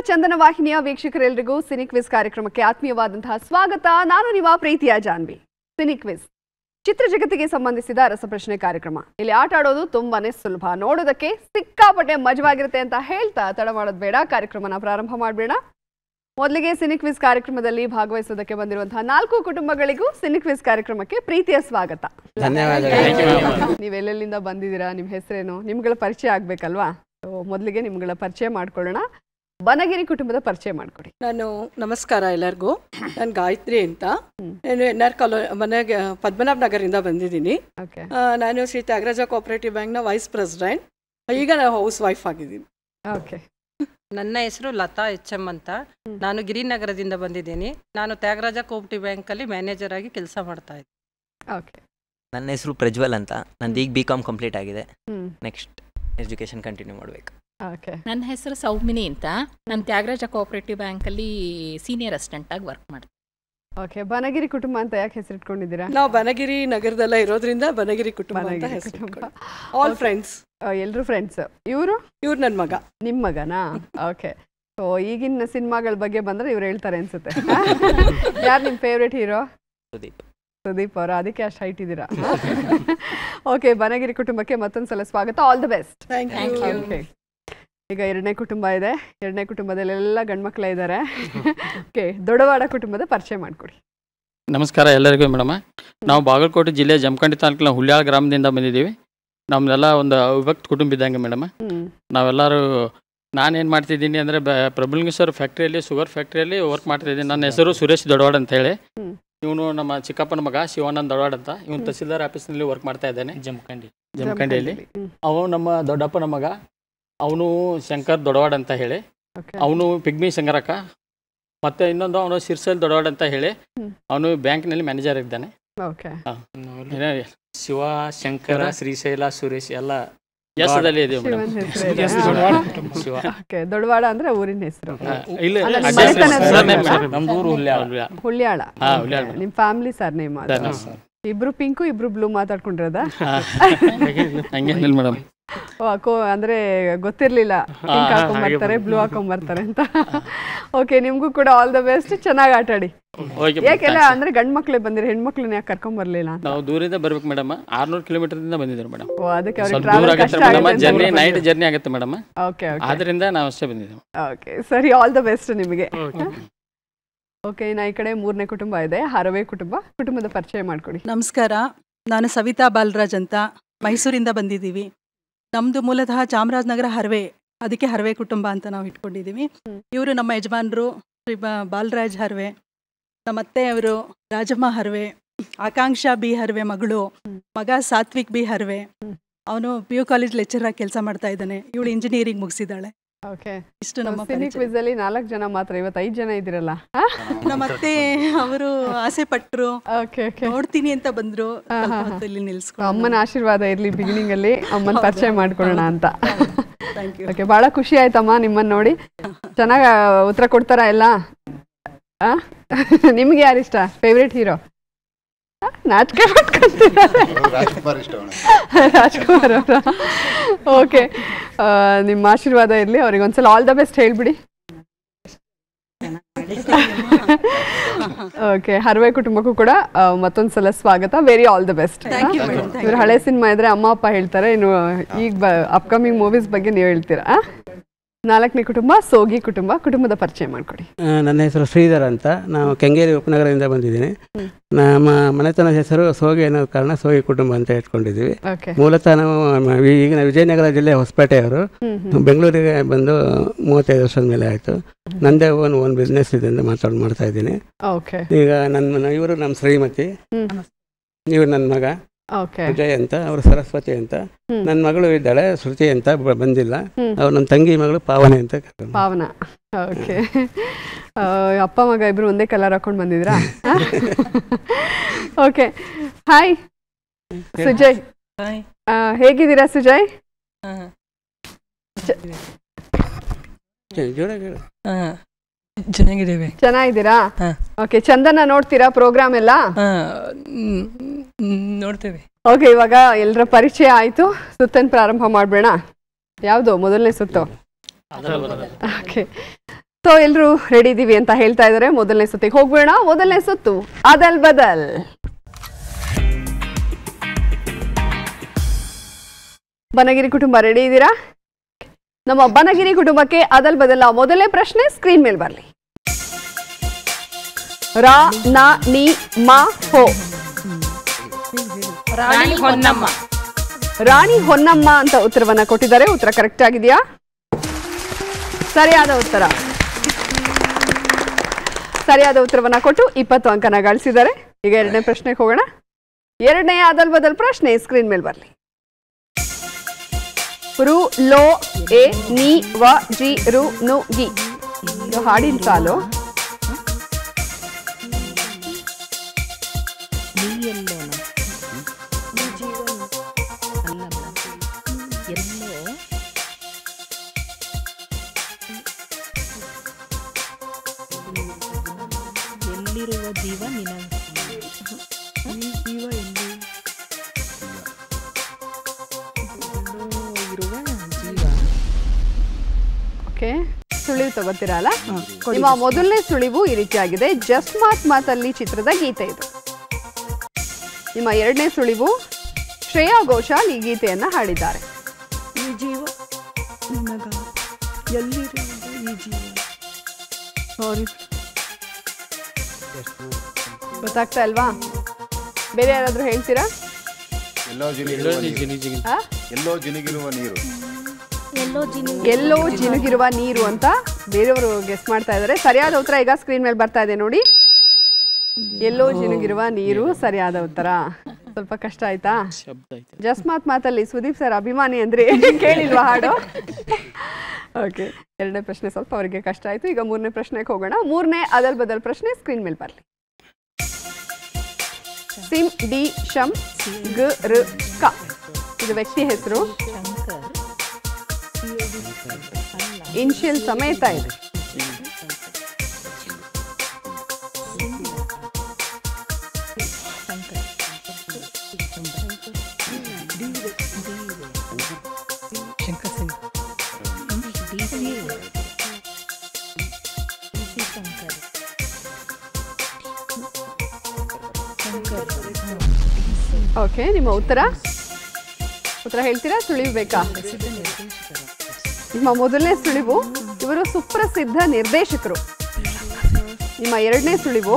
ಚಂದನ ವಾಹಿನಿಯ ವೀಕ್ಷಕರೆಲ್ಲರಿಗೂ cine quiz ಕಾರ್ಯಕ್ರಮಕ್ಕೆ ಆತ್ಮೀಯವಾದಂತಹ ಸ್ವಾಗತ. ನಾನು ನಿಮ್ಮ ಪ್ರೀತಿಯ ಜಾನ್ವಿ. ಸಿನಿ ಕ್ವಿಜ್ ಚಿತ್ರ ಜಗತ್ತಿಗೆ ಸಂಬಂಧಿಸಿದ ರಸಪ್ರಶ್ನೆ ಕಾರ್ಯಕ್ರಮ. ಇಲ್ಲಿ ಆಟ ಆಡೋದು ತುಂಬಾನೇ ಸುಲಭ, ನೋಡೋದಕ್ಕೆ ಸಿಕ್ಕಾಪಟ್ಟೆ ಮಜವಾಗಿರುತ್ತೆ ಅಂತ ಹೇಳ್ತಾ ತಡ ಮಾಡೋದು ಬೇಡ, ಕಾರ್ಯಕ್ರಮನ ಪ್ರಾರಂಭ ಮಾಡಬೇಡ. ಮೊದಲಿಗೆ ಸಿನಿ ಕ್ವಿಜ್ ಕಾರ್ಯಕ್ರಮದಲ್ಲಿ ಭಾಗವಹಿಸೋದಕ್ಕೆ ಬಂದಿರುವಂತಹ 4 ಕುಟುಂಬಗಳಿಗೂ ಸಿನಿ ಕ್ವಿಜ್ ಕಾರ್ಯಕ್ರಮಕ್ಕೆ ಪ್ರೀತಿಯ ಸ್ವಾಗತ. ಧನ್ಯವಾದಗಳು. ನೀವೆಲ್ಲೆಲ್ಲಿಂದ ಬಂದಿದ್ದೀರಾ, ನಿಮ್ಮ ಹೆಸರೇನು, ನಿಮ್ಗಳ ಪರಿಚಯ ಆಗ್ಬೇಕಲ್ವಾ? ಮೊದಲಿಗೆ ನಿಮ್ಗಳ ಪರಿಚಯ ಮಾಡ್ಕೊಳ್ಳೋಣ. ಬನಗಿರಿ ಕುಟುಂಬದ ಪರಿಚಯ ಮಾಡ್ಕೊಡಿ. ನಾನು ನಮಸ್ಕಾರ ಎಲ್ಲರಿಗೂ. ನಾನು ಗಾಯತ್ರಿ ಅಂತ. ನಾನು NR ಮನೆಗೆ ಪದ್ಮನಾಭ ನಗರಿಂದ ಬಂದಿದ್ದೀನಿ. ನಾನು ಶ್ರೀ ತ್ಯಾಗರಾಜ ಕೋಆಪರೇಟಿವ್ ಬ್ಯಾಂಕ್ನ ವೈಸ್ ಪ್ರೆಸಿಡೆಂಟ್. ಈಗ ನಾನು ಹೌಸ್ ವೈಫ್ ಆಗಿದ್ದೀನಿ. ಓಕೆ. ನನ್ನ ಹೆಸರು ಲತಾ HM ಅಂತ. ನಾನು ಗಿರಿನಗರದಿಂದ ಬಂದಿದ್ದೀನಿ. ನಾನು ತ್ಯಾಗರಾಜ ಕೋಆಪರೇಟಿವ್ ಬ್ಯಾಂಕಲ್ಲಿ ಮ್ಯಾನೇಜರ್ ಆಗಿ ಕೆಲಸ ಮಾಡ್ತಾ ಇದ್ದೀನಿ. ಓಕೆ. ನನ್ನ ಹೆಸರು ಪ್ರಜ್ವಲ್ ಅಂತ. ನಂದು ಈಗ BCom ಕಂಪ್ಲೀಟ್ ಆಗಿದೆ. ನೆಕ್ಸ್ಟ್ ಎಜುಕೇಶನ್ ಕಂಟಿನ್ಯೂ ಮಾಡಬೇಕು. ನನ್ನ ಹೆಸರು ಸೌಮಿನಿ ಅಂತ. ನಾನು ತ್ಯಾಗರಾಜ ಕೋಆಪರೇಟಿವ್ ಬ್ಯಾಂಕಲ್ಲಿ ಸೀನಿಯರ್ ಅಸಿಸ್ಟೆಂಟ್ ಆಗಿ ವರ್ಕ್ ಮಾಡ್ತೀನಿ. ಓಕೆ. ಬನಗಿರಿ ಕುಟುಂಬ ಅಂತ ಯಾಕೆ ಹೆಸರಿಟ್ಕೊಂಡಿದ್ದೀರಾ? ನಾವು ಬನಗಿರಿ ನಗರದಲ್ಲ ಇರೋದ್ರಿಂದ ಬನಗಿರಿ ಕುಟುಂಬ ಅಂತ ಹೆಸರು. All friends. ಎಲ್ಲರೂ ಫ್ರೆಂಡ್ಸ್. ಇವರು ನನ್ನ ಮಗ. ನಿಮ್ಮ ಮಗನಾ? ಓಕೆ. ಸೊ ಈಗಿನ ಸಿನಿಮಾಗಳ ಬಗ್ಗೆ ಬಂದ್ರೆ ಇವ್ರು ಹೇಳ್ತಾರೆ ಅನ್ಸುತ್ತೆ. ಯಾರು ನಿಮ್ಮ ಫೇವ್ರೆಟ್ ಹೀರೋ? ಸುದೀಪ್ ಅವರು. ಅದಕ್ಕೆ ಅಷ್ಟು ಹೈಟ್ ಇದ್ದೀರಾ. ಓಕೆ. ಬನಗಿರಿ ಕುಟುಂಬಕ್ಕೆ ಮತ್ತೊಂದ್ಸಲ ಸ್ವಾಗತ. All the best. Thank you. ಈಗ ಎರಡನೇ ಕುಟುಂಬ ಇದೆ. ಎರಡನೇ ಕುಟುಂಬದಲ್ಲೆಲ್ಲ ಗಂಡ್ಮಕ್ಳ ಇದ್ದಾರೆ. ಓಕೆ. ದೊಡ್ಡವಾಡ ಕುಟುಂಬದ ಪರಿಚಯ ಮಾಡಿಕೊಡಿ. ನಮಸ್ಕಾರ ಎಲ್ಲರಿಗೂ ಮೇಡಮ್. ನಾವು ಬಾಗಲಕೋಟೆ ಜಿಲ್ಲೆ ಜಮಖಂಡಿ ತಾಲೂಕಿನ ಹುಲ್ಯಾಳ ಗ್ರಾಮದಿಂದ ಬಂದಿದ್ದೀವಿ. ನಮ್ದೆಲ್ಲ ಒಂದು ಅವಿಭಕ್ತ ಕುಟುಂಬ ಇದ್ದಂಗೆ ಮೇಡಮ್. ನಾವೆಲ್ಲರೂ ನಾನೇನು ಮಾಡ್ತಿದ್ದೀನಿ ಅಂದರೆ ಪ್ರಭುಲಿಂಗೇಶ್ವರ ಫ್ಯಾಕ್ಟ್ರಿಯಲ್ಲಿ, ಶುಗರ್ ಫ್ಯಾಕ್ಟ್ರಿಯಲ್ಲಿ ವರ್ಕ್ ಮಾಡ್ತಿದ್ದೀನಿ. ನನ್ನ ಹೆಸರು ಸುರೇಶ್ ದೊಡ್ಡವಾಡ ಅಂತ ಹೇಳಿ. ಇವನು ನಮ್ಮ ಚಿಕ್ಕಪ್ಪನ ಮಗ ಶಿವಾನಂದ್ ದೊಡ್ಡವಾಡ ಅಂತ. ಇವನು ತಹಸೀಲ್ದಾರ್ ಆಫೀಸ್ನಲ್ಲಿ ವರ್ಕ್ ಮಾಡ್ತಾ ಇದ್ದಾನೆ ಜಮಖಂಡಿಯಲ್ಲಿ. ಅವನು ನಮ್ಮ ದೊಡ್ಡಪ್ಪನ ಮಗ. ಅವನು ಶಂಕರ್ ದೊಡ್ಡವಾಡ ಅಂತ ಹೇಳಿ. ಅವನು ಪಿಗ್ಮಿ ಶಂಕರಕ್ಕ. ಮತ್ತೆ ಇನ್ನೊಂದು ಅವನು ಶಿರ್ಸಲ್ ದೊಡ್ಡವಾಡ ಅಂತ ಹೇಳಿ. ಅವನು ಬ್ಯಾಂಕ್ನಲ್ಲಿ ಮ್ಯಾನೇಜರ್ ಇದ್ದಾನೆ. ಶಿವ, ಶಂಕರ, ಶ್ರೀಶೈಲ, ಸುರೇಶ್ ಎಲ್ಲ ಎಸ್ದಲ್ಲಿ ಇದೆ. ದೊಡ್ಡವಾಡ ಅಂದ್ರೆ ಊರಿನ ಹೆಸರು. ನಮ್ದೂರು ಹುಲ್ಯಾಳ. ನಿಮ್ ಫ್ಯಾಮಿಲಿ ಸರ್ ನೇಮ್? ಇಬ್ರು ಪಿಂಕು ಇಬ್ರು ಬ್ಲೂ ಮಾತಾಡ್ಕೊಂಡಿರೋದ? ಹಂಗೇನಿಲ್ಲ ಮೇಡಮ್. ಅಂದ್ರೆ ಗೊತ್ತಿರ್ಲಿಲ್ಲ ಪಿಂಕ್ ಹಾಕೊಂಡ್ಬರ್ತಾರೆ ಬ್ಲೂ ಹಾಕೊಂಡ್ಬರ್ತಾರೆ ಅಂತ. ಓಕೆ. ನಿಮ್ಗೂ ಕೂಡ ಆಲ್ ದ ಬೆಸ್ಟ್. ಚೆನ್ನಾಗಿ ಆಟಾಡಿ. ಯಾಕೆಲ್ಲ ಅಂದ್ರೆ ಗಂಡ್ ಮಕ್ಳೇ ಬಂದಿರಿ, ಹೆಣ್ಮಕ್ಳನ್ನ ಯಾಕೆ ಕರ್ಕೊಂಡ್ ಬರ್ಲಿಲ್ಲ? ನಾವು ದೂರಿಂದ ಬರ್ಬೇಕು ಮೇಡಮ್. 600 ಕಿಲೋಮೀಟರ್ ಬಂದಿದ್ದೀವಿ ಮೇಡಮ್. ಅದಕ್ಕೆ ನೈಟ್ ಜರ್ನಿ ಆಗುತ್ತೆ ಮೇಡಮ್. ಓಕೆ. ಆದ್ರಿಂದ ನಾವು ಅಷ್ಟೇ ಬಂದಿದ್ದೀವಿ. ಓಕೆ. ಸರಿ. ಆಲ್ ದ ಬೆಸ್ಟ್ ನಿಮಗೆ. ಓಕೆ. ನಾ ಈ ಕಡೆ ಮೂರನೇ ಕುಟುಂಬ ಇದೆ, ಹರವೆ ಕುಟುಂಬ. ಕುಟುಂಬದ ಪರಿಚಯ ಮಾಡ್ಕೊಡಿ. ನಮಸ್ಕಾರ. ನಾನು ಸವಿತಾ ಬಾಲರಾಜ್ ಅಂತ. ಮೈಸೂರಿಂದ ಬಂದಿದ್ದೀವಿ. ನಮ್ಮದು ಮೂಲತಃ ಚಾಮರಾಜನಗರ ಹರವೆ, ಅದಕ್ಕೆ ಹರವೆ ಕುಟುಂಬ ಅಂತ ನಾವು ಇಟ್ಕೊಂಡಿದ್ದೀವಿ. ಇವರು ನಮ್ಮ ಯಜಮಾನರು ಶ್ರೀ ಬಾಲರಾಜ್ ಹರ್ವೆ. ನಮ್ಮ ಅತ್ತೆ ಅವರು ರಾಜಮ್ಮ ಹರ್ವೆ, ಆಕಾಂಕ್ಷಾ ಬಿ ಹರ್ವೆ ಮಗಳು. ಮಗ ಸಾತ್ವಿಕ್ ಬಿ ಹರ್ವೆ. ಅವನು PU ಕಾಲೇಜ್ ಲೆಕ್ಚರ್ ಆಗಿ ಕೆಲಸ ಮಾಡ್ತಾ ಇದ್ದಾನೆ. ಇವಳು ಇಂಜಿನಿಯರಿಂಗ್ ಮುಗಿಸಿದ್ದಾಳೆ. ಇಷ್ಟು ನಮ್ಮ ಕ್ವಿಜ್ ಅಲ್ಲಿ 4 ಜನ ಮಾತ್ರ. ಇವತ್ತು 5 ಜನ ಇದಿರಲ್ಲ. ನಮ್ಮ ಅತ್ತೆ ಅವರು ಆಸೆ ಪಟ್ರು, ನೋಡ್ತೀನಿ ಅಂತ ಬಂದ್ರು. ಇಲ್ಲಿ ನಿಲ್ಸ್ಕೊಂಡು ಅಮ್ಮನ ಆಶೀರ್ವಾದ ಇರ್ಲಿ ಬಿಗಿನಿಂಗ್ ಅಲ್ಲಿ, ಅಮ್ಮನ ಪರಿಚಯ ಮಾಡ್ಕೊಳ್ಳೋಣ ಅಂತ. ಓಕೆ. ಬಹಳ ಖುಷಿ ಆಯ್ತಮ್ಮ ನಿಮ್ಮನ್ನ ನೋಡಿ. ಚೆನ್ನಾಗ ಉತ್ತರ ಕೊಡ್ತಾರ ಎಲ್ಲ. ನಿಮ್ಗೆ ಯಾರಿಷ್ಟ ಫೇವ್ರೇಟ್ ಹೀರೋ? ನಾಚಿಕೆ ರಾಜ್ಕುಮಾರ್ ಅವರ. ಓಕೆ. ನಿಮ್ಮ ಆಶೀರ್ವಾದ ಇರಲಿ. ಅವ್ರಿಗೆ ಒಂದ್ಸಲ ಆಲ್ ದ ಬೆಸ್ಟ್ ಹೇಳ್ಬಿಡಿ. ಓಕೆ. ಹರವೆ ಕುಟುಂಬಕ್ಕೂ ಕೂಡ ಮತ್ತೊಂದ್ಸಲ ಸ್ವಾಗತ. Very all the best. ಇವ್ರು ಹಳೆ ಸಿನಿಮಾ ಇದ್ರೆ ಅಮ್ಮ ಅಪ್ಪ ಹೇಳ್ತಾರೆ, ಇನ್ನು ಈಗ ಅಪ್ಕಮಿಂಗ್ ಮೂವೀಸ್ ಬಗ್ಗೆ ನೀವು ಹೇಳ್ತೀರಾ. 4ನೇ ಕುಟುಂಬ ಸೋಗಿ ಕುಟುಂಬ. ಕುಟುಂಬದ ಪರಿಚಯ ಮಾಡ್ಕೊಡಿ. ನನ್ನ ಹೆಸರು ಶ್ರೀಧರ್ ಅಂತ. ನಾವು ಕೆಂಗೇರಿ ಉಪನಗರದಿಂದ ಬಂದಿದ್ದೀನಿ. ನಮ್ಮ ಮನೆತನ ಹೆಸರು ಸೋಗಿ ಅನ್ನೋ ಕಾರಣ ಸೋಗಿ ಕುಟುಂಬ ಅಂತ ಇಟ್ಕೊಂಡಿದ್ದೀವಿ. ಮೂಲತಃ ನಾವು ಈಗಿನ ವಿಜಯನಗರ ಜಿಲ್ಲೆ ಹೊಸಪೇಟೆಯವರು. ಬೆಂಗಳೂರಿಗೆ ಬಂದು 35 ವರ್ಷದ ಮೇಲೆ ಆಯಿತು. ನಂದೇ ಓನ್ ಬಿಸ್ನೆಸ್ ಇದೆ ಅಂತ ಮಾಡ್ತಾ ಇದ್ದೀನಿ. ಈಗ ಇವರು ನಮ್ಮ ಶ್ರೀಮತಿ, ಇವರು ನನ್ನ ಮಗ ವಿಜಯ್ ಅಂತ, ಅವರು ಸರಸ್ವತಿ ಅಂತ. ನನ್ನ ಮಗಳು ಇದ್ದಾಳೆ ಶ್ರುತಿ ಅಂತ, ಬಂದಿಲ್ಲ. ಅವ್ರು ನನ್ನ ತಂಗಿ ಮಗಳು ಪಾವನೆ ಅಂತ. ಪಾವನ. ಓಕೆ. ಅಪ್ಪ ಮಗ ಇಬ್ರು ಒಂದೇ ಕಲರ್ ಹಾಕೊಂಡು ಬಂದಿದ್ರಾ? ಓಕೆ. ಹಾಯ್ ಸುಜಯ್. ಹೇಗಿದ್ದೀರಾ ಸುಜಯ್? ಚೆನ್ನಾಗಿದ್ದೀರಾ? ಓಕೆ. ಚಂದನ ನೋಡ್ತೀರಾ ಪ್ರೋಗ್ರಾಮ್ ಎಲ್ಲ? ನೋಡ್ತೇವೆ. ಓಕೆ. ಇವಾಗ ಎಲ್ಲರ ಪರಿಚಯ ಆಯ್ತು. ಸುತ್ತನ್ನು ಪ್ರಾರಂಭ ಮಾಡ್ಬೇಡ. ಯಾವುದು ಮೊದಲನೇ ಸುತ್ತು? ಓಕೆ. ಸೊ ಎಲ್ಲರೂ ರೆಡಿ ಇದೀವಿ ಅಂತ ಹೇಳ್ತಾ ಇದ್ದಾರೆ. ಮೊದಲನೇ ಸುತ್ತಿಗೆ ಹೋಗ್ಬೇಡ. ಮೊದಲನೇ ಸುತ್ತು ಅದಲ್ ಬದಲ್. ಬನಗಿರಿ ಕುಟುಂಬ ರೆಡಿ ಇದ್ದೀರಾ? ನಮ್ಮ ಬನಗಿರಿ ಕುಟುಂಬಕ್ಕೆ ಅದಲ್ ಬದಲ ಮೊದಲನೇ ಪ್ರಶ್ನೆ ಸ್ಕ್ರೀನ್ ಮೇಲೆ ಬರಲಿ. ರಾ ನ ನಿ ಮ ಹೋ. ರಾಣಿ ಹೊನ್ನಮ್ಮ. ರಾಣಿ ಹೊನ್ನಮ್ಮ ಅಂತ ಉತ್ತರವನ್ನ ಕೊಟ್ಟಿದ್ದಾರೆ. ಉತ್ತರ ಕರೆಕ್ಟ್ ಆಗಿದೆಯಾ? ಸರಿಯಾದ ಉತ್ತರ. ಸರಿಯಾದ ಉತ್ತರವನ್ನ ಕೊಟ್ಟು 20 ಅಂಕನ ಗಳಿಸಿದ್ದಾರೆ. ಈಗ ಎರಡನೇ ಪ್ರಶ್ನೆಗೆ ಹೋಗೋಣ. ಎರಡನೇ ಅದಲ್ ಬದಲ್ ಪ್ರಶ್ನೆ ಸ್ಕ್ರೀನ್ ಮೇಲೆ ಬರಲಿ. ರು ಲೋ ಎ ನಿ ವ ಜಿ ರು ನು ಗಿ. ಇದು ಹಾಡಿನ ಸಾಲು. ಓಕೆ, ಸುಳಿವು ತಗೋತೀರಾ ಅಲ್ಲ? ನಿಮ್ಮ ಮೊದಲನೇ ಸುಳಿವು ಈ ರೀತಿಯಾಗಿದೆ. ಜಸ್ಟ್ ಮಾತಲ್ಲಿ ಚಿತ್ರದ ಗೀತೆ ಇದು. ನಿಮ್ಮ ಎರಡನೇ ಸುಳಿವು ಶ್ರೇಯಾ ಘೋಷಾಲ್ ಈ ಗೀತೆಯನ್ನ ಹಾಡಿದ್ದಾರೆ. ಗೊತ್ತಾಗ್ತಾ ಅಲ್ವಾ? ಬೇರೆ ಯಾರಾದ್ರೂ ಹೇಳ್ತೀರಾ? ಎಲ್ಲೋ ಜಿನುಗಿರುವ ನೀರು ಅಂತ ಬೇರೆಯವರು ಗೆಸ್ ಮಾಡ್ತಾ ಇದ್ದಾರೆ. ಸರಿಯಾದ ಉತ್ತರ ಈಗ ಸ್ಕ್ರೀನ್ ಮೇಲೆ ಬರ್ತಾ ಇದೆ ನೋಡಿ. ಎಲ್ಲೋ ಜಿನುಗಿರುವ ನೀರು ಸರಿಯಾದ ಉತ್ತರ. ಸ್ವಲ್ಪ ಕಷ್ಟ ಆಯ್ತಾ? ಜಸ್ಟ್ ಮಾತಲ್ಲಿ ಸುದೀಪ್ ಸರ್ ಅಭಿಮಾನಿ ಅಂದ್ರೆ ಕೇಳಿಲ್ವಾ ಹಾಡು? ಓಕೆ, ಎರಡನೇ ಪ್ರಶ್ನೆ ಸ್ವಲ್ಪ ಅವರಿಗೆ ಕಷ್ಟ ಆಯ್ತು. ಈಗ ಮೂರನೇ ಪ್ರಶ್ನೆಗೆ ಹೋಗೋಣ. ಮೂರನೇ ಅದಲ್ ಬದಲ್ ಪ್ರಶ್ನೆ ಸ್ಕ್ರೀನ್ ಮೇಲೆ ಬರಲಿ. ಸಿಮ್ ಡಿ ಶಂ ಗ ರ ಕ. ಇದು ವ್ಯಕ್ತಿ ಹೆಸರು. ಇನ್ಷಿಯಲ್ ಸಮೇತ ಇದೆ. ಓಕೆ, ನಿಮ್ಮ ಉತ್ತರ ಹೇಳ್ತೀರಾ? ಸುಳಿವು ಬೇಕಾ? ನಿಮ್ಮ ಮೊದಲನೇ ಸುಳಿವು ಇವರು ಸುಪ್ರಸಿದ್ಧ ನಿರ್ದೇಶಕರು. ನಿಮ್ಮ ಎರಡನೇ ಸುಳಿವು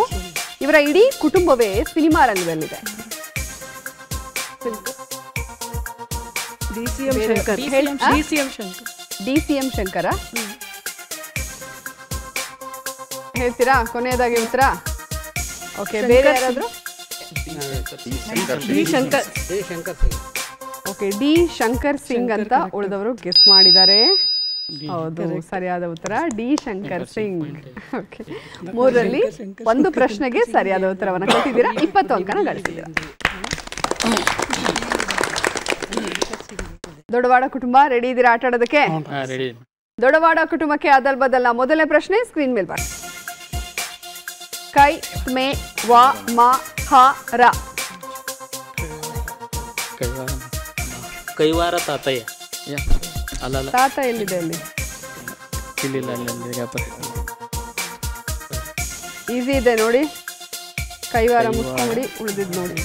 ಇವರ ಇಡೀ ಕುಟುಂಬವೇ ಸಿನಿಮಾ ರಂಗದಲ್ಲಿದೆ. ಡಿ.ಸಿ.ಎಂ. ಶಂಕರ ಹೇಳ್ತೀರಾ? ಕೊನೆಯದಾಗಿ ಉತ್ತರ. ಓಕೆ, ಬೇರೆ ಯಾರಾದ್ರೂ? ಓಕೆ, ಡಿ ಶಂಕರ್ ಸಿಂಗ್ ಅಂತ ಉಳಿದವರು ಗೆಸ್ ಮಾಡಿದ್ದಾರೆ. ಹೌದು, ಸರಿಯಾದ ಉತ್ತರ ಡಿ ಶಂಕರ್ ಸಿಂಗ್. ಓಕೆ, ಮೂರರಲ್ಲಿ ಒಂದು ಪ್ರಶ್ನೆಗೆ ಸರಿಯಾದ ಉತ್ತರವನ್ನು ಕೊಟ್ಟಿದ್ದೀರಾ. 20 ಅಂಕನ ಗಳಿಸಿದ್ದೀರಾ. ದೊಡ್ಡವಾಡ ಕುಟುಂಬ ರೆಡಿ ಇದ್ದೀರಾ ಆಟ ಆಡೋದಕ್ಕೆ? ದೊಡ್ಡವಾಡ ಕುಟುಂಬಕ್ಕೆ ಅದಲ್ ಬದಲ್ನ ಮೊದಲನೇ ಪ್ರಶ್ನೆ ಸ್ಕ್ರೀನ್ ಮೇಲೆ ಬರ. ಕೈ ಮೇ ವ ಮ ಹ ರ. ಕೈವಾರ ತಾತಯ್ಯ. ಅಲ್ಲ, ತಾತ ಎಲ್ಲಿದೆ? ಅಲ್ಲಿ ಈಸಿ ಇದೆ ನೋಡಿ. ಕೈವಾರ ಮುಚ್ಕೊಂಡಿ ಉಳಿದಿದ್ ನೋಡಿ.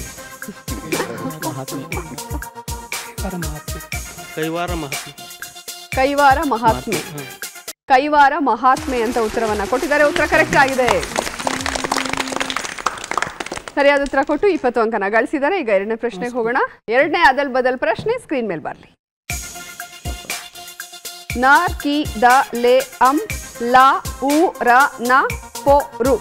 ಕೈವಾರ ಮಹಾತ್ಮೆ. ಕೈವಾರ ಮಹಾತ್ಮೆ ಅಂತ ಉತ್ತರವನ್ನ ಕೊಟ್ಟಿದ್ದಾರೆ. ಉತ್ತರ ಕರೆಕ್ಟ್ ಆಗಿದೆ. ಸರಿಯಾದ ಉತ್ತರ ಕೊಟ್ಟು 20 ಅಂಕನ ಗಳಿಸಿದ್ದಾರೆ. ಈಗ ಎರಡನೇ ಪ್ರಶ್ನೆಗೆ ಹೋಗೋಣ. ಎರಡನೇ ಅದಲ್ ಬದಲ್ ಪ್ರಶ್ನೆ ಸ್ಕ್ರೀನ್ ಮೇಲೆ ಬರಲಿ. ನ ಕಿ ದ ಲೆ ಅಂ ಲಾ ಉ ರ ನ ಪೊ ರು.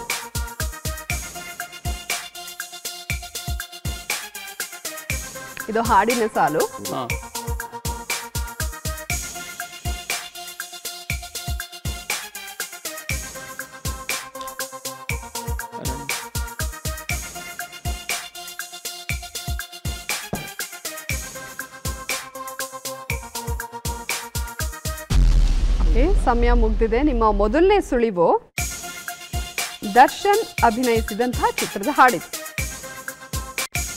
ಇದು ಹಾಡಿನ ಸಾಲು. ಸಮಯ ಮುಗ್ದಿದೆ. ನಿಮ್ಮ ಮೊದಲನೇ ಸುಳಿವು ದರ್ಶನ್ ಅಭಿನಯಿಸಿದಂತಹ ಚಿತ್ರದ ಹಾಡಿದೆ.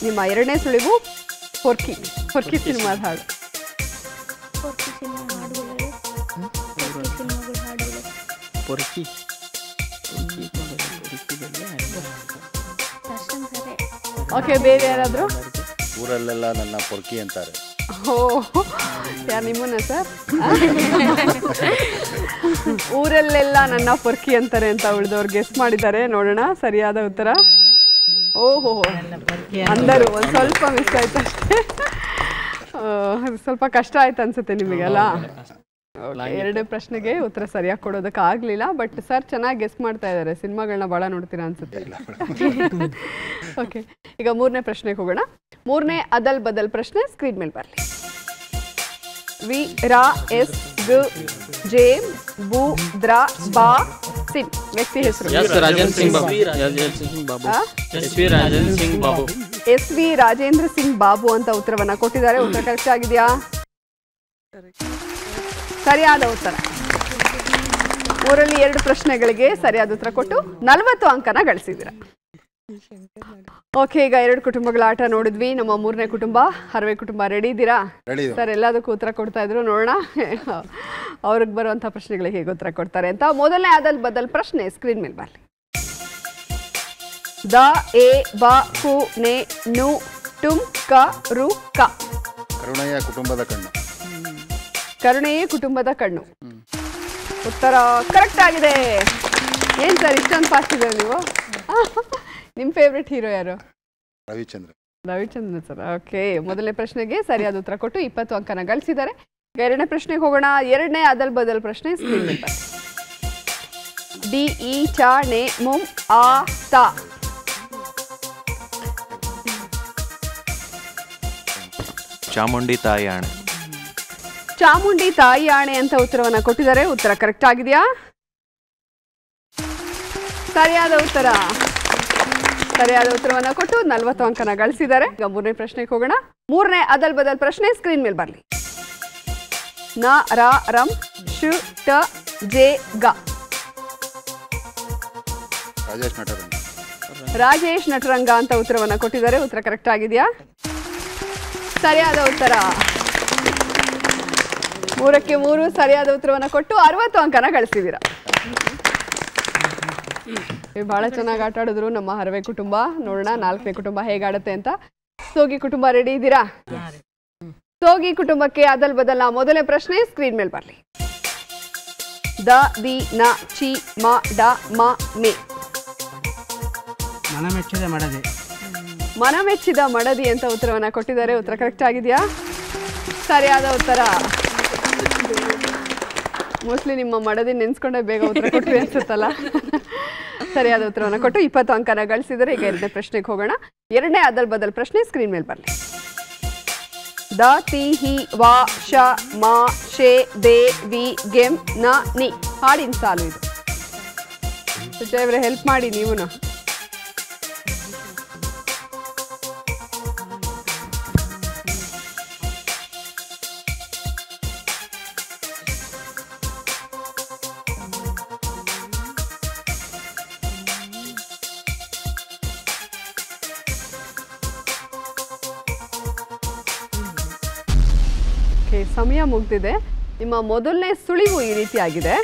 ನಿಮ್ಮ ಎರಡನೇ ಸುಳಿವು ಹೊರ್ಕಿ ಸಿನಿಮಾದ ಹಾಡು. ಪೊರ್ಕಿ ಓಕೆ, ಬೇರೆ ಯಾರಾದರೂ? ಊರಲ್ಲೆಲ್ಲ ನನ್ನ ಪೊರ್ಕಿ ಅಂತಾರೆ. ಓ, ಯಾರು ನಿಮ್ಮನ್ನ ಸರ್? ಊರಲ್ಲೆಲ್ಲ ನನ್ನ ಪೊರ್ಕಿ ಅಂತಾರೆ ಅಂತ ಉಳಿದವ್ರು ಗೆಸ್ ಮಾಡಿದ್ದಾರೆ. ನೋಡೋಣ ಸರಿಯಾದ ಉತ್ತರ. ಓಹೋ, ಅಂದರು ಒಂದು ಸ್ವಲ್ಪ ಮಿಸ್ ಆಯ್ತು ಅಷ್ಟೇ. ಸ್ವಲ್ಪ ಕಷ್ಟ ಆಯ್ತು ಅನ್ಸುತ್ತೆ ನಿಮಗೆಲ್ಲ. ಎರಡೇ ಪ್ರಶ್ನೆಗೆ ಉತ್ತರ ಸರಿಯಾಗಿ ಕೊಡೋದಕ್ಕೆ ಆಗಲಿಲ್ಲ. ಬಟ್ ಸರ್ ಚೆನ್ನಾಗಿ ಗೆಸ್ ಮಾಡ್ತಾ ಇದ್ದಾರೆ. ಸಿನಿಮಾಗಳನ್ನ ಭಾಳ ನೋಡ್ತೀರಾ ಅನ್ಸುತ್ತೆ. ಓಕೆ, ಈಗ ಮೂರನೇ ಪ್ರಶ್ನೆಗೆ ಹೋಗೋಣ. ಮೂರನೇ ಅದಲ್ ಬದಲ್ ಪ್ರಶ್ನೆ ಸ್ಕ್ರೀನ್ ಮೇಲೆ ಬರಲಿ. ವಿ ರಾ ಎಸ್ ಗ ಜೇಮ್ ಬು ದ್ರಾ ಬಾ ಸಿನ್ ವ್ಯಕ್ತಿ ಹೆಸರು. ಎಸ್ ವಿ ರಾಜೇಂದ್ರ ಸಿಂಗ್ ಬಾಬು ಅಂತ ಉತ್ತರವನ್ನ ಕೊಟ್ಟಿದ್ದಾರೆ. ಉತ್ತರ ಕರೆಕ್ಟ್ ಆಗಿದೆಯಾ? ಸರಿಯಾದ ಉತ್ತರ. ಮೂರಲ್ಲಿ 2 ಪ್ರಶ್ನೆಗಳಿಗೆ ಸರಿಯಾದ ಉತ್ತರ ಕೊಟ್ಟು 40 ಅಂಕನ ಗಳಿಸಿದ್ದೀರ. ಓಕೆ, ಈಗ 2 ಕುಟುಂಬಗಳ ಆಟ ನೋಡಿದ್ವಿ. ನಮ್ಮ ಮೂರನೇ ಕುಟುಂಬ ಹರವೆ ಕುಟುಂಬ ರೆಡಿ ಇದ್ದೀರಾ ಸರ್? ಎಲ್ಲದಕ್ಕೂ ಉತ್ತರ ಕೊಡ್ತಾ ಇದ್ರು. ನೋಡೋಣ ಅವ್ರಿಗೆ ಬರುವಂತಹ ಪ್ರಶ್ನೆಗಳಿಗೆ ಹೇಗೆ ಉತ್ತರ ಕೊಡ್ತಾರೆ ಅಂತ. ಮೊದಲನೇ ಅದಲ್ ಬದಲ್ ಪ್ರಶ್ನೆ ಸ್ಕ್ರೀನ್ ಮೇಲೆ ಬರಲಿ. ದ ಎ ಬ ಕು ನೆ ನು ಟುಮ್ ಕ ರು ಕ. ಕರುಣೆಯ ಕುಟುಂಬದ ಕಣ್ಣು. ಕರುಣೆಯೇ ಕುಟುಂಬದ ಕಣ್ಣು. ಉತ್ತರ ಕರೆಕ್ಟ್ ಆಗಿದೆ. ಏನ್ ಸರ್ ಇಷ್ಟೊಂದು ಫಾಸ್ಟ್ ಇದ್ದಾರೆ ನೀವು? ನಿಮ್ಮ ಫೇವ್ರೆಟ್ ಹೀರೋ ಯಾರು? ರವಿಚಂದ್ರನ್ ಸರ್. ಓಕೆ, ಮೊದಲನೇ ಪ್ರಶ್ನೆಗೆ ಸರಿಯಾದ ಉತ್ತರ ಕೊಟ್ಟು 20 ಅಂಕನ ಗಳಿಸಿದ್ದಾರೆ. ಈಗ ಎರಡನೇ ಪ್ರಶ್ನೆಗೆ ಹೋಗೋಣ. ಎರಡನೇ ಅದಲ್ ಬದಲ್ ಪ್ರಶ್ನೆ ಸ್ಕ್ರೀನ್ ಮೇಲೆ. ಡಿ ಇ ಚ ನೆ ಮುಂ ಆ ತ. ಚಾಮುಂಡಿ ತಾಯಿ ಆಣೆ. ಚಾಮುಂಡಿ ತಾಯಿ ಆಣೆ ಅಂತ ಉತ್ತರವನ್ನ ಕೊಟ್ಟಿದ್ದಾರೆ. ಉತ್ತರ ಕರೆಕ್ಟ್ ಆಗಿದೆಯಾ? ಸರಿಯಾದ ಉತ್ತರ. ಸರಿಯಾದ ಉತ್ತರವನ್ನ ಕೊಟ್ಟು 40 ಅಂಕನ ಗಳಿಸಿದ್ದಾರೆ. ಈಗ ಮೂರನೇ ಪ್ರಶ್ನೆಗೆ ಹೋಗೋಣ. ಮೂರನೇ ಅದಲ್ ಬದಲ್ ಪ್ರಶ್ನೆ ಸ್ಕ್ರೀನ್ ಮೇಲೆ ಬರಲಿ. ನ ರ ರಂ ಶು ಟ ಜೆ ಗ. ರಾಜೇಶ್ ನಟರಂಗ ಅಂತ ಉತ್ತರವನ್ನ ಕೊಟ್ಟಿದ್ದಾರೆ. ಉತ್ತರ ಕರೆಕ್ಟ್ ಆಗಿದೆಯಾ? ಸರಿಯಾದ ಉತ್ತರ. 3ಕ್ಕೆ 3 ಸರಿಯಾದ ಉತ್ತರವನ್ನ ಕೊಟ್ಟು 60 ಅಂಕನ ಗಳಿಸಿದ್ದೀರಾ. ಬಹಳ ಚೆನ್ನಾಗಿ ಆಟ ಆಡಿದ್ರು ನಮ್ಮ ಹರವೆ ಕುಟುಂಬ. ನೋಡೋಣ 4ನೇ ಕುಟುಂಬ ಹೇಗಾಡುತ್ತೆ ಅಂತ. ಸೋಗಿ ಕುಟುಂಬ ರೆಡಿ ಇದ್ದೀರಾ? ಸೋಗಿ ಕುಟುಂಬಕ್ಕೆ ಅದಲ್ ಬದಲ ಮೊದಲನೇ ಪ್ರಶ್ನೆ ಸ್ಕ್ರೀನ್ ಮೇಲೆ ಬರಲಿ. ದ ದಿ ನ ಚಿ ಮ ಡ ಮ ಮೆ. ಮನಮೆಚ್ಚಿದ ಮಡದಿ. ಮನಮೆಚ್ಚಿದ ಮಡದಿ ಅಂತ ಉತ್ತರವನ್ನ ಕೊಟ್ಟಿದ್ದಾರೆ. ಉತ್ತರ ಕರೆಕ್ಟ್ ಆಗಿದೆಯಾ? ಸರಿಯಾದ ಉತ್ತರ. ಮೋಸ್ಟ್ಲಿ ನಿಮ್ಮ ಮಡದಿ ನೆನ್ಸ್ಕೊಂಡೆ ಬೇಗ ಉತ್ತರ ಕೊಟ್ವಿ ಅನ್ಸುತ್ತಲ್ಲ. ಸರಿಯಾದ ಉತ್ತರವನ್ನು ಕೊಟ್ಟು 20 ಅಂಕನ ಗಳಿಸಿದರೆ. ಈಗ ಎರಡನೇ ಪ್ರಶ್ನೆಗೆ ಹೋಗೋಣ. ಎರಡನೇ ಅದಲ್ ಬದಲ್ ಪ್ರಶ್ನೆ ಸ್ಕ್ರೀನ್ ಮೇಲೆ ಬರಲಿ. ದ ತಿ ಹಿ ವಾ ಶ ಮ ಶೆ ದೆ ವಿ ಗೆಮ್ ನ ನಿ. ಹಾಡಿನ ಸಾಲು ಇದು. ಸುಜಯ್ ಅವರೇ ಹೆಲ್ಪ್ ಮಾಡಿ ನೀವು. ಸಮಯ ಮುಗ್ದಿದೆ. ನಿಮ್ಮ ಮೊದಲನೇ ಸುಳಿವು ಈ ರೀತಿಯಾಗಿದೆ.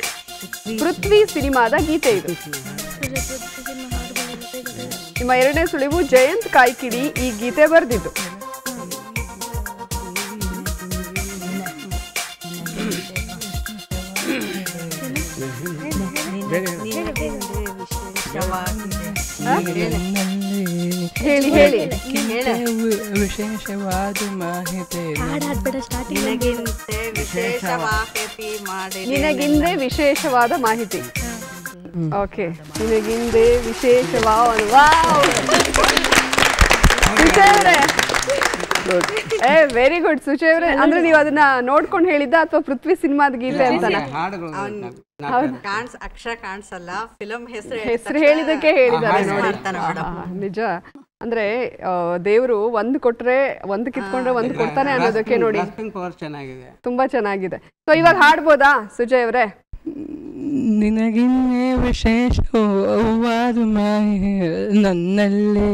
ಪೃಥ್ವಿ ಸಿನಿಮಾದ ಗೀತೆ ಇದು. ನಿಮ್ಮ ಎರಡನೇ ಸುಳಿವು ಜಯಂತ್ ಕಾಯ್ಕಿಡಿ ಈ ಗೀತೆ ಬರೆದಿದ್ದು. ಹೇಳಿ ಹೇಳಿ. ವಿಶೇಷವಾದ ಮಾಹಿತಿ. ನಿನಗಿಂದೆ ವಿಶೇಷವಾದ ಮಾಹಿತಿ. ಓಕೆ, ನಿನಗಿಂದೆ ವಿಶೇಷವಾದ. ವೆರಿ ಗುಡ್ ಸುಚಿ ಅವರೇ. ಅಂದ್ರೆ ನೀವು ಅದನ್ನ ನೋಡ್ಕೊಂಡು ಹೇಳಿದ್ದ ಅಥವಾ ಪೃಥ್ವಿ ಸಿನಿಮಾದ ಗೀತೆ ಅಂತಾನ? ಅಕ್ಷರ ಕಾಣಿಸಲ್ಲ, ಫಿಲಂ ಹೆಸರು ಹೇಳಿದಕ್ಕೆ ಹೇಳಿದ್ದಾರೆ ನೋಡಿ. ನಿಜ. ಅಂದ್ರೆ ದೇವರು ಒಂದು ಕೊಟ್ರೆ ಒಂದು ಕಿತ್ಕೊಂಡ್ರೆ ಒಂದು ಕೊಡ್ತಾನೆ ಅನ್ನೋದಕ್ಕೆ ನೋಡಿ. ತುಂಬಾ ಚೆನ್ನಾಗಿದೆ. ಸೊ ಇವಾಗ ಹಾಡ್ಬೋದಾ ಸುಜಯ್ ಅವರೇ? ನಿನಗಿನ್ನೇ ವಿಶೇಷವಾದ ನನ್ನಲ್ಲೇ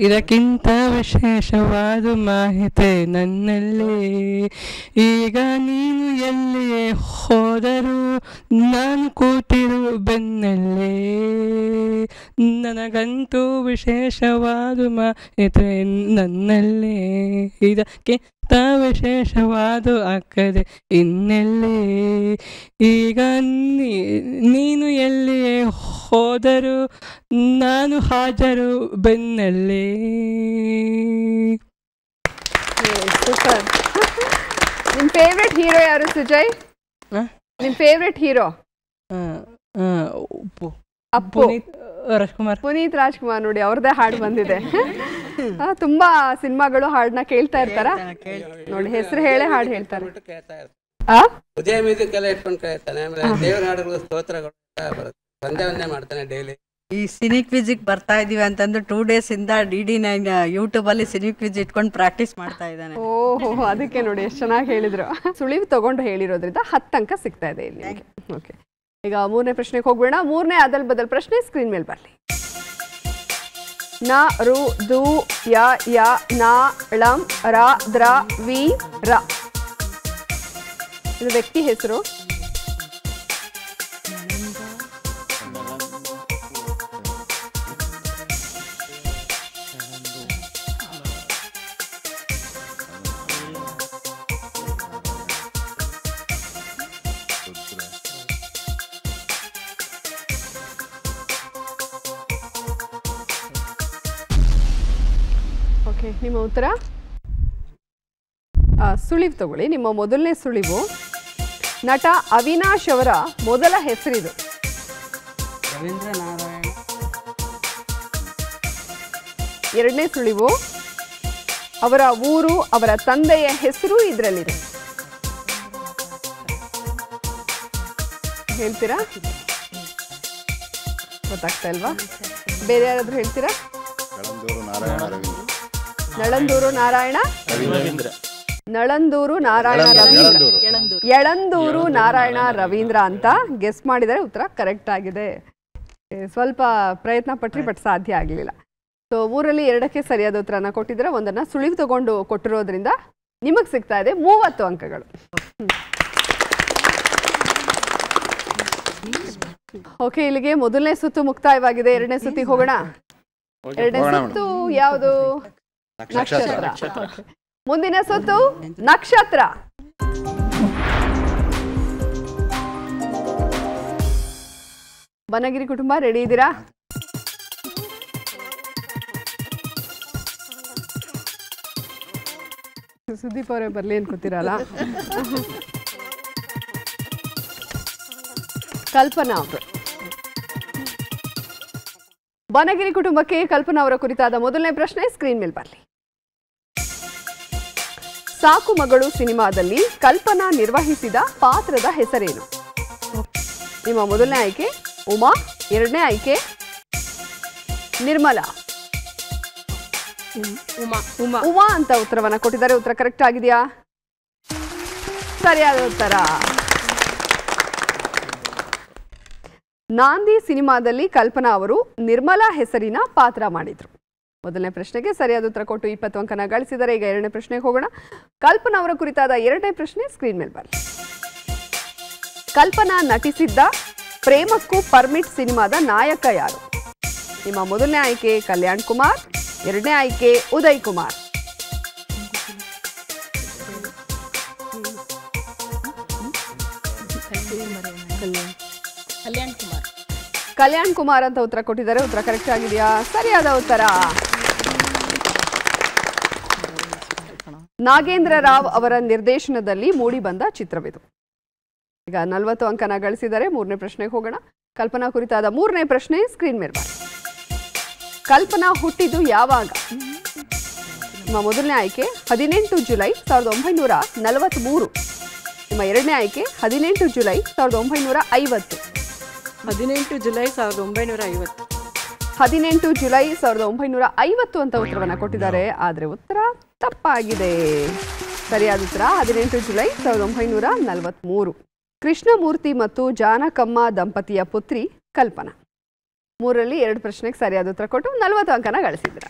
ಇದಕ್ಕಿಂತ ವಿಶೇಷವಾದ ಮಾಹಿತಿ ನನ್ನಲ್ಲೇ. ಈಗ ನೀನು ಎಲ್ಲಿಯೇ ಹೋದರೂ ನಾನು ಕೂತಿರು ಬೆನ್ನಲ್ಲೇ. ನನಗಂತೂ ವಿಶೇಷವಾದ ಮಾಹಿತಿ ನನ್ನಲ್ಲೇ. ಇದಕ್ಕಿಂತ ವಿಶೇಷವಾದ ಅಕ್ಕದೆ ಇನ್ನೆಲ್ಲೇ. ಈಗ ನೀನು ಎಲ್ಲಿಯೇ ಹೋದರೂ ನಾನು ಹಾಜರು ಬೆನ್ನಲ್ಲೇ. ಸೂಪರ್. ನಿಮ್ ಫೇವ್ರೆಟ್ ಹೀರೋ ಯಾರು ಸುಜಯ್? ನಿಮ್ ಫೇವ್ರೆಟ್ ಹೀರೋ? ಅಪ್ಪು. ಪುನೀತ್ ರಾಜ್ಕುಮಾರ್. ನೋಡಿ ಅವ್ರದೇ ಹಾಡು ಬಂದಿದೆ. ತುಂಬಾ ಸಿನಿಮಾಗಳು ಹಾಡನ್ನ ಕೇಳ್ತಾ ಇರ್ತಾರ ನೋಡಿ, ಹೆಸರು ಹೇಳೇ ಹಾಡು ಹೇಳ್ತಾರೆ. ಉದಯ ಮ್ಯೂಸಿಕ್ ಎಲ್ಲ ಇಟ್ಕೊಂಡು ಕೇಳ್ತಾನೆ. ಆಮೇಲೆ ದೇವರ ಹಾಡುಗಳು ಸ್ತೋತ್ರಗಳು ಒಂದೇ ಮಾಡ್ತಾನೆ ಡೈಲಿ. ಈ ಸಿನಿಕ್ ವಿಸಿಟ್ ಬರ್ತಾ ಇದೀವಿ ಅಂತಂದು 2 days ಇಂದ DD9 ಯೂಟ್ಯೂಬ್ ಅಲ್ಲಿ ಸಿನಿಕ್ ವಿಸಿಟ್ ಇಟ್ಕೊಂಡು ಪ್ರಾಕ್ಟೀಸ್ ಮಾಡ್ತಾ ಇದ್ದಾನೆ. ಓಹೋ, ಅದಕ್ಕೆ ನೋಡಿ ಎಷ್ಟು ಚೆನ್ನಾಗಿ ಹೇಳಿದ್ರು. ಸುಳಿವು ತಗೊಂಡು ಹೇಳಿರೋದ್ರಿಂದ 10 ಅಂಕ ಸಿಗ್ತಾ ಇದೆ ಇಲ್ಲಿ. ಓಕೆ, ಈಗ 3ನೇ ಪ್ರಶ್ನೆಗೆ ಹೋಗ್ಬೇಡ. 3ನೇ ಅದಲ್ ಬದಲ್ ಪ್ರಶ್ನೆ ಸ್ಕ್ರೀನ್ ಮೇಲೆ ಬರಲಿ. ನ ರು ದು ಯ ಯ ನ ಳಂ ರ ದ್ರ ವಿ ರ. ಇದು ವ್ಯಕ್ತಿ ಹೆಸರು. ಓಕೆ, ನಿಮ್ಮ ಉತ್ತರ ಸುಳಿವು ತಗೊಳ್ಳಿ. ನಿಮ್ಮ ಮೊದಲನೇ ಸುಳಿವು ನಟ ಅವಿನಾಶ್ ಅವರ ಮೊದಲ ಹೆಸರಿದು. ರವೀಂದ್ರ ನಾರಾಯಣ. ಎರಡನೇ ಸುಳಿವು ಅವರ ಊರು, ಅವರ ತಂದೆಯ ಹೆಸರು ಇದರಲ್ಲಿದೆ. ಹೇಳ್ತೀರಾ? ಗೊತ್ತಾಗ್ತಾ ಇಲ್ವಾ? ಬೇರೆ ಯಾರಾದ್ರೂ ಹೇಳ್ತೀರಾ? ನಳಂದೂರು ನಾರಾಯಣ ರವೀಂದ್ರ. ನಳಂದೂರು ನಾರಾಯಣ ರವೀಂದ್ರ. ಯಳಂದೂರು ನಾರಾಯಣ ರವೀಂದ್ರ ಅಂತ ಗೆಸ್ ಮಾಡಿದರೆ ಉತ್ತರ ಕರೆಕ್ಟ್ ಆಗಿದೆ. ಸ್ವಲ್ಪ ಪ್ರಯತ್ನ ಪಟ್ರಿ, ಬಟ್ ಸಾಧ್ಯ ಆಗಲಿಲ್ಲ. ಸೊ 3ರಲ್ಲಿ 2ಕ್ಕೆ ಸರಿಯಾದ ಉತ್ತರನ ಕೊಟ್ಟಿದ್ರೆ, ಒಂದನ್ನು ಸುಳಿವು ತಗೊಂಡು ಕೊಟ್ಟಿರೋದ್ರಿಂದ ನಿಮಗೆ ಸಿಗ್ತಾ ಇದೆ 30 ಅಂಕಗಳು. ಓಕೆ, ಇಲ್ಲಿಗೆ ಮೊದಲನೇ ಸುತ್ತು ಮುಕ್ತಾಯವಾಗಿದೆ. 2ನೇ ಸುತ್ತಿಗೆ ಹೋಗೋಣ. 2ನೇ ಸುತ್ತು ಯಾವುದು? ನಕ್ಷತ್ರ. ಮುಂದಿನ ಸುತ್ತು ನಕ್ಷತ್ರ. ಬನಗಿರಿ ಕುಟುಂಬ ರೆಡಿ ಇದ್ದೀರಾ? ಸುದೀಪ್ ಅವರೇ ಬರ್ಲಿ ಅನ್ಕೋತೀರಲ್ಲ. ಕಲ್ಪನಾ ಅವರು. ಬನಗಿರಿ ಕುಟುಂಬಕ್ಕೆ ಕಲ್ಪನಾ ಅವರ ಕುರಿತಾದ ಮೊದಲನೇ ಪ್ರಶ್ನೆ ಸ್ಕ್ರೀನ್ ಮೇಲೆ ಬರಲಿ. ಸಾಕು ಮಗಳು ಸಿನಿಮಾದಲ್ಲಿ ಕಲ್ಪನಾ ನಿರ್ವಹಿಸಿದ ಪಾತ್ರದ ಹೆಸರೇನು? ನಿಮ್ಮ ಮೊದಲನೇ ಆಯ್ಕೆ ಉಮಾ, ಎರಡನೇ ಆಯ್ಕೆ ನಿರ್ಮಲಾ. ಉಮಾ ಅಂತ ಉತ್ತರವನ್ನ ಕೊಟ್ಟಿದ್ದಾರೆ. ಉತ್ತರ ಕರೆಕ್ಟ್ ಆಗಿದೆಯಾ? ಸರಿಯಾದ ಉತ್ತರ. ನಾಂದಿ ಸಿನಿಮಾದಲ್ಲಿ ಕಲ್ಪನಾ ಅವರು ನಿರ್ಮಲಾ ಹೆಸರಿನ ಪಾತ್ರ ಮಾಡಿದ್ರು. ಮೊದಲನೇ ಪ್ರಶ್ನೆಗೆ ಸರಿಯಾದ ಉತ್ತರ ಕೊಟ್ಟು 20 ಅಂಕನ ಗಳಿಸಿದರೆ. ಈಗ 2ನೇ ಪ್ರಶ್ನೆಗೆ ಹೋಗೋಣ. ಕಲ್ಪನಾ ಅವರ ಕುರಿತಾದ 2ನೇ ಪ್ರಶ್ನೆ ಸ್ಕ್ರೀನ್ ಮೇಲೆ ಬರಲಿ. ಕಲ್ಪನಾ ನಟಿಸಿದ್ದ ಪ್ರೇಮಕ್ಕೂ ಪರ್ಮಿಟ್ ಸಿನಿಮಾದ ನಾಯಕ ಯಾರು? ನಿಮ್ಮ ಮೊದಲನೇ ಆಯ್ಕೆ ಕಲ್ಯಾಣ್ ಕುಮಾರ್, ಎರಡನೇ ಆಯ್ಕೆ ಉದಯ್ ಕುಮಾರ್. ಕಲ್ಯಾಣ್ ಕುಮಾರ್ ಅಂತ ಉತ್ತರ ಕೊಟ್ಟಿದ್ದಾರೆ. ಉತ್ತರ ಕರೆಕ್ಟ್ ಆಗಿದೆಯಾ? ಸರಿಯಾದ ಉತ್ತರ. ನಾಗೇಂದ್ರ ರಾವ್ ಅವರ ನಿರ್ದೇಶನದಲ್ಲಿ ಮೂಡಿ ಬಂದ ಚಿತ್ರವಿದು. ಈಗ 40 ಅಂಕನ ಗಳಿಸಿದ್ದಾರೆ. 3ನೇ ಪ್ರಶ್ನೆಗೆ ಹೋಗೋಣ. ಕಲ್ಪನಾ ಕುರಿತಾದ 3ನೇ ಪ್ರಶ್ನೆ ಸ್ಕ್ರೀನ್ ಮೇಲೆ ಬನ್ನಿ. ಕಲ್ಪನಾ ಹುಟ್ಟಿದ್ದು ಯಾವಾಗ? ನಿಮ್ಮ ಮೊದಲನೇ ಆಯ್ಕೆ 18 ಜುಲೈ 1943. ನಿಮ್ಮ ಎರಡನೇ ಆಯ್ಕೆ 18 ಜುಲೈ 1950. 18 ಜುಲೈ 1950. 18 ಜುಲೈ 1950 ಅಂತ ಉತ್ತರವನ್ನು ಕೊಟ್ಟಿದ್ದಾರೆ. ಆದರೆ ಉತ್ತರ ತಪ್ಪಾಗಿದೆ. ಸರಿಯಾದ ಉತ್ತರ 18 ಜುಲೈ 1943. ಕೃಷ್ಣಮೂರ್ತಿ ಮತ್ತು ಜಾನಕಮ್ಮ ದಂಪತಿಯ ಪುತ್ರಿ ಕಲ್ಪನಾ. 3ರಲ್ಲಿ 2 ಪ್ರಶ್ನೆಗೆ ಸರಿಯಾದ ಉತ್ತರ ಕೊಟ್ಟು 40 ಅಂಕನ ಗಳಿಸಿದ್ದೀರಾ.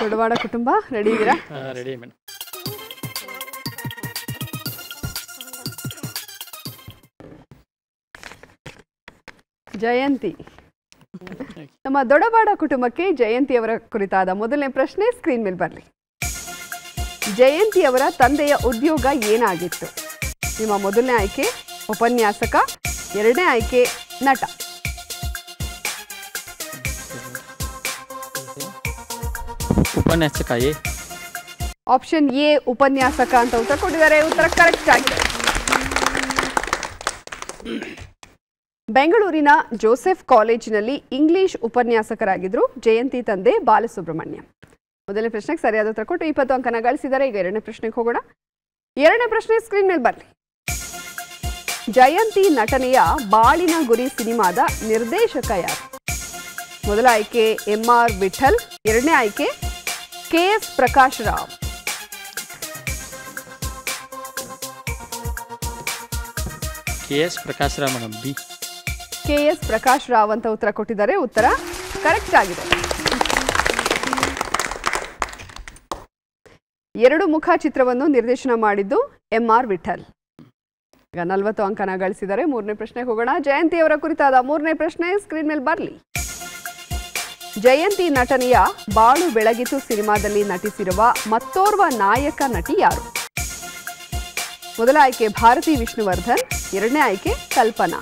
ದೊಡ್ಡವಾಡ ಕುಟುಂಬ ರೆಡಿ ಇದ್ದೀರಾ? Ready madam. ಜಯಂತಿ. ನಮ್ಮ ದೊಡ್ಡವಾಡ ಕುಟುಂಬಕ್ಕೆ ಜಯಂತಿ ಅವರ ಕುರಿತಾದ ಮೊದಲನೇ ಪ್ರಶ್ನೆ ಸ್ಕ್ರೀನ್ ಮೇಲೆ ಬರಲಿ. ಜಯಂತಿ ಅವರ ತಂದೆಯ ಉದ್ಯೋಗ ಏನಾಗಿತ್ತು? ನಿಮ್ಮ ಮೊದಲನೇ ಆಯ್ಕೆ ಉಪನ್ಯಾಸಕ, ಎರಡನೇ ಆಯ್ಕೆ ನಟ. ಉಪನ್ಯಾಸಕ ಎ. ಆಪ್ಷನ್ ಎ ಉಪನ್ಯಾಸಕ ಅಂತ ಉತ್ತರ ಕೊಟ್ಟಿದ್ದಾರೆ. ಉತ್ತರ ಕರೆಕ್ಟ್ ಆಗಿದೆ. ಬೆಂಗಳೂರಿನ ಜೋಸೆಫ್ ಕಾಲೇಜಿನಲ್ಲಿ ಇಂಗ್ಲಿಷ್ ಉಪನ್ಯಾಸಕರಾಗಿದ್ದರು ಜಯಂತಿ ತಂದೆ ಬಾಲಸುಬ್ರಹ್ಮಣ್ಯ. ಮೊದಲನೇ ಪ್ರಶ್ನೆಗೆ ಸರಿಯಾದ ಉತ್ತರ ಕೊಟ್ಟು 20 ಅಂಕನ ಗಳಿಸಿದ್ದಾರೆ. ಈಗ ಎರಡನೇ ಪ್ರಶ್ನೆಗೆ ಹೋಗೋಣ. ಎರಡನೇ ಪ್ರಶ್ನೆ ಸ್ಕ್ರೀನ್ ಮೇಲೆ ಬರಲಿ. ಜಯಂತಿ ನಟನೆಯ ಬಾಳಿನ ಗುರಿ ಸಿನಿಮಾದ ನಿರ್ದೇಶಕ ಯಾರು? ಮೊದಲ ಆಯ್ಕೆ MR ವಿಠಲ್, ಎರಡನೇ ಆಯ್ಕೆ KS Prakash Rao. KS Prakash Rao madam B. KS Prakash Rao ಅಂತ ಉತ್ತರ ಕೊಟ್ಟಿದ್ದಾರೆ. ಉತ್ತರ ಕರೆಕ್ಟ್ ಆಗಿದೆ. ಎರಡು ಮುಖ ಚಿತ್ರವನ್ನು ನಿರ್ದೇಶನ ಮಾಡಿದ್ದು MR ವಿಠಲ್. ಈಗ 40 ಅಂಕನ ಗಳಿಸಿದ್ದಾರೆ. ಮೂರನೇ ಪ್ರಶ್ನೆಗೆ ಹೋಗೋಣ. ಜಯಂತಿ ಅವರ ಕುರಿತಾದ ಮೂರನೇ ಪ್ರಶ್ನೆ ಸ್ಕ್ರೀನ್ ಮೇಲೆ ಬರಲಿ. ಜಯಂತಿ ನಟನೆಯ ಬಾಳು ಬೆಳಗಿತು ಸಿನಿಮಾದಲ್ಲಿ ನಟಿಸಿರುವ ಮತ್ತೋರ್ವ ನಾಯಕ ನಟಿ ಯಾರು? ಮೊದಲ ಆಯ್ಕೆ ಭಾರತಿ ವಿಷ್ಣುವರ್ಧನ್, ಎರಡನೇ ಆಯ್ಕೆ ಕಲ್ಪನಾ.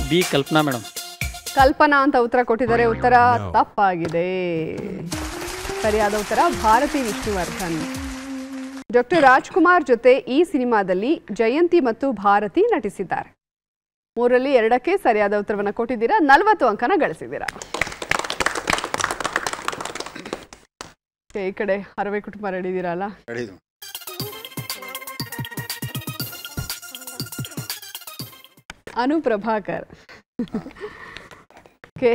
ಬಿ ಕಲ್ಪನಾ ಮೇಡಮ್. ಕಲ್ಪನಾ ಅಂತ ಉತ್ತರ ಕೊಟ್ಟಿದ್ದಾರೆ. ಉತ್ತರ ತಪ್ಪಾಗಿದೆ. ಸರಿಯಾದ ಉತ್ತರ ಭಾರತಿ ವಿಷ್ಣುವರ್ಧನ್. ಡಾಕ್ಟರ್ ರಾಜ್ಕುಮಾರ್ ಜೊತೆ ಈ ಸಿನಿಮಾದಲ್ಲಿ ಜಯಂತಿ ಮತ್ತು ಭಾರತಿ ನಟಿಸಿದ್ದಾರೆ. 3ರಲ್ಲಿ 2ಕ್ಕೆ ಸರಿಯಾದ ಉತ್ತರವನ್ನು ಕೊಟ್ಟಿದ್ದೀರಾ. 40 ಅಂಕನ ಗಳಿಸಿದ್ದೀರಾ. ಈ ಕಡೆ ಹರವೆ ಕುಟುಂಬ ರೆಡಿ ಇದ್ದೀರಲ್ಲ? ಅನುಪ್ರಭಾಕರ್.